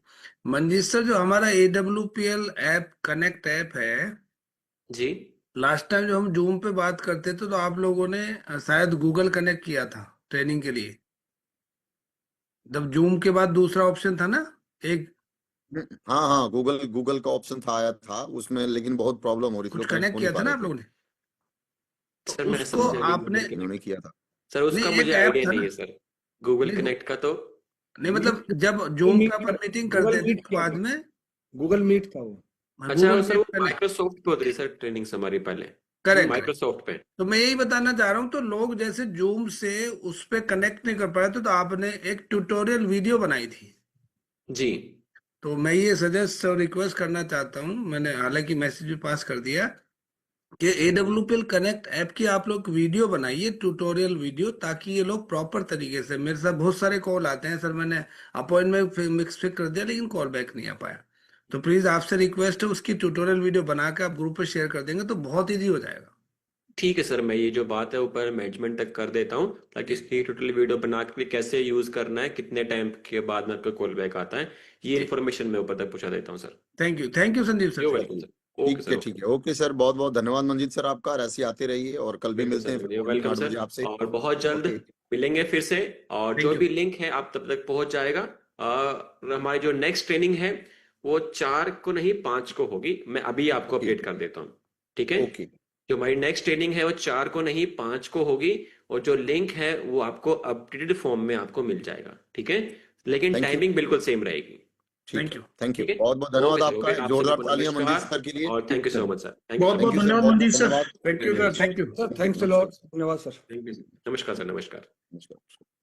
मंजीत सर जो हमारा AWPL ऐप कनेक्ट ऐप है, जी लास्ट टाइम जो हम जूम पे बात करते थे तो आप लोगों ने शायद गूगल कनेक्ट किया था ट्रेनिंग के लिए। जब जूम के बाद दूसरा ऑप्शन था ना एक, हाँ हाँ, गूगल गूगल का ऑप्शन था, आया था उसमें, लेकिन बहुत प्रॉब्लम हो रही थी, कुछ लोग कनेक्ट कनेक्ट हो नहीं किया था पा ना रहे आप थे। लोगों ने, तो सर, मैं उसको समझा नहीं आपने, गूगल इन्होंने कनेक्ट। किया था। सर उसका नहीं एक मुझे ऐप आइडिया था नहीं ना, है सर, गूगल नहीं कनेक्ट का तो। नहीं मतलब मीट, जब गूगल जूम मीट पे अपन मीटिंग गूगल करते थे मीट तो किया बाद था, में गूगल मीट था वो। अच्छा गूगल सर, मीट वो पे नहीं। माइक्रोसॉफ्ट पे होती थी सर ट्रेनिंग हमारी पहले, जी करेक्ट। माइक्रोसॉफ्ट पे। तो मैं यही बताना चाह रहा हूँ, तो लोग जैसे जूम से उस पे कनेक्ट नहीं कर पाए थे, तो आपने एक ट्यूटोरियल वीडियो बनाई थी। जी तो मैं ये सजेस्ट और रिक्वेस्ट करना चाहता हूँ, मैंने हालांकि मैसेज भी पास कर दिया, कि AWPL कनेक्ट ऐप की आप लोग वीडियो बनाइए, ट्यूटोरियल वीडियो, ताकि ये लोग प्रॉपर तरीके से, मेरे साथ बहुत सारे कॉल आते हैं सर, मैंने अपॉइंटमेंट मिक्स फिक्स कर दिया लेकिन कॉल बैक नहीं आ पाया। तो प्लीज आपसे रिक्वेस्ट है, उसकी ट्यूटोरियल वीडियो बना के आप ग्रुप पे शेयर कर देंगे तो बहुत ईजी हो जाएगा। ठीक है सर, मैं ये जो बात है ऊपर मैनेजमेंट तक कर देता हूँ, ताकि इसकी टोटल वीडियो बना के कैसे यूज करना है, कितने टाइम के बाद में आपका कॉल बैक आता है, ये इन्फॉर्मेशन मैं ऊपर तक पूछा देता हूँ sir. Thank you Sandeep sir. You welcome sir. Okay ठीक सर, है ओके। ठीक है, ओके सर, बहुत बहुत धन्यवाद मंजीत सर आपका, और ऐसी आते रहिए, और कल भी बिल्कुल मिलते हैं सर, फिर यू मॉर्निंग वेलकम 8 सर। बजे आपसे। और बहुत जल्द ओके। मिलेंगे फिर से, और थैंक जो यू। भी लिंक है आप तब तक पहुंच जाएगा। हमारी जो नेक्स्ट ट्रेनिंग है वो 4 को नहीं 5 को होगी, मैं अभी आपको ठीक अपडेट कर देता हूँ। ठीक है, ओके। जो हमारी नेक्स्ट ट्रेनिंग है वो 4 को नहीं 5 को होगी, और जो लिंक है वो आपको अपडेटेड फॉर्म में आपको मिल जाएगा। ठीक है, लेकिन थैंक यू। टाइमिंग बिल्कुल सेम रहेगी। ठीक थैंक है, यू। थैंक यू, ठीक है, बहुत बहुत ओके धन्यवाद सर, आपका, ओके। एक आप सभी जोरदार को तालियां मंजीत नमस्कार, सर के लिए। और thank you so much sir, thank you सो बहुत थैंक बहुत यू मच। सर, धन्यवाद बहुत बहुत मंजीत सर, धन्यवाद। Thank you thank you sir, sir, thank you. Sir thanks a नमस्कार लॉट, धन्यवाद सर। थैंक यू, नमस्कार सर, नमस्कार। नमस्कार।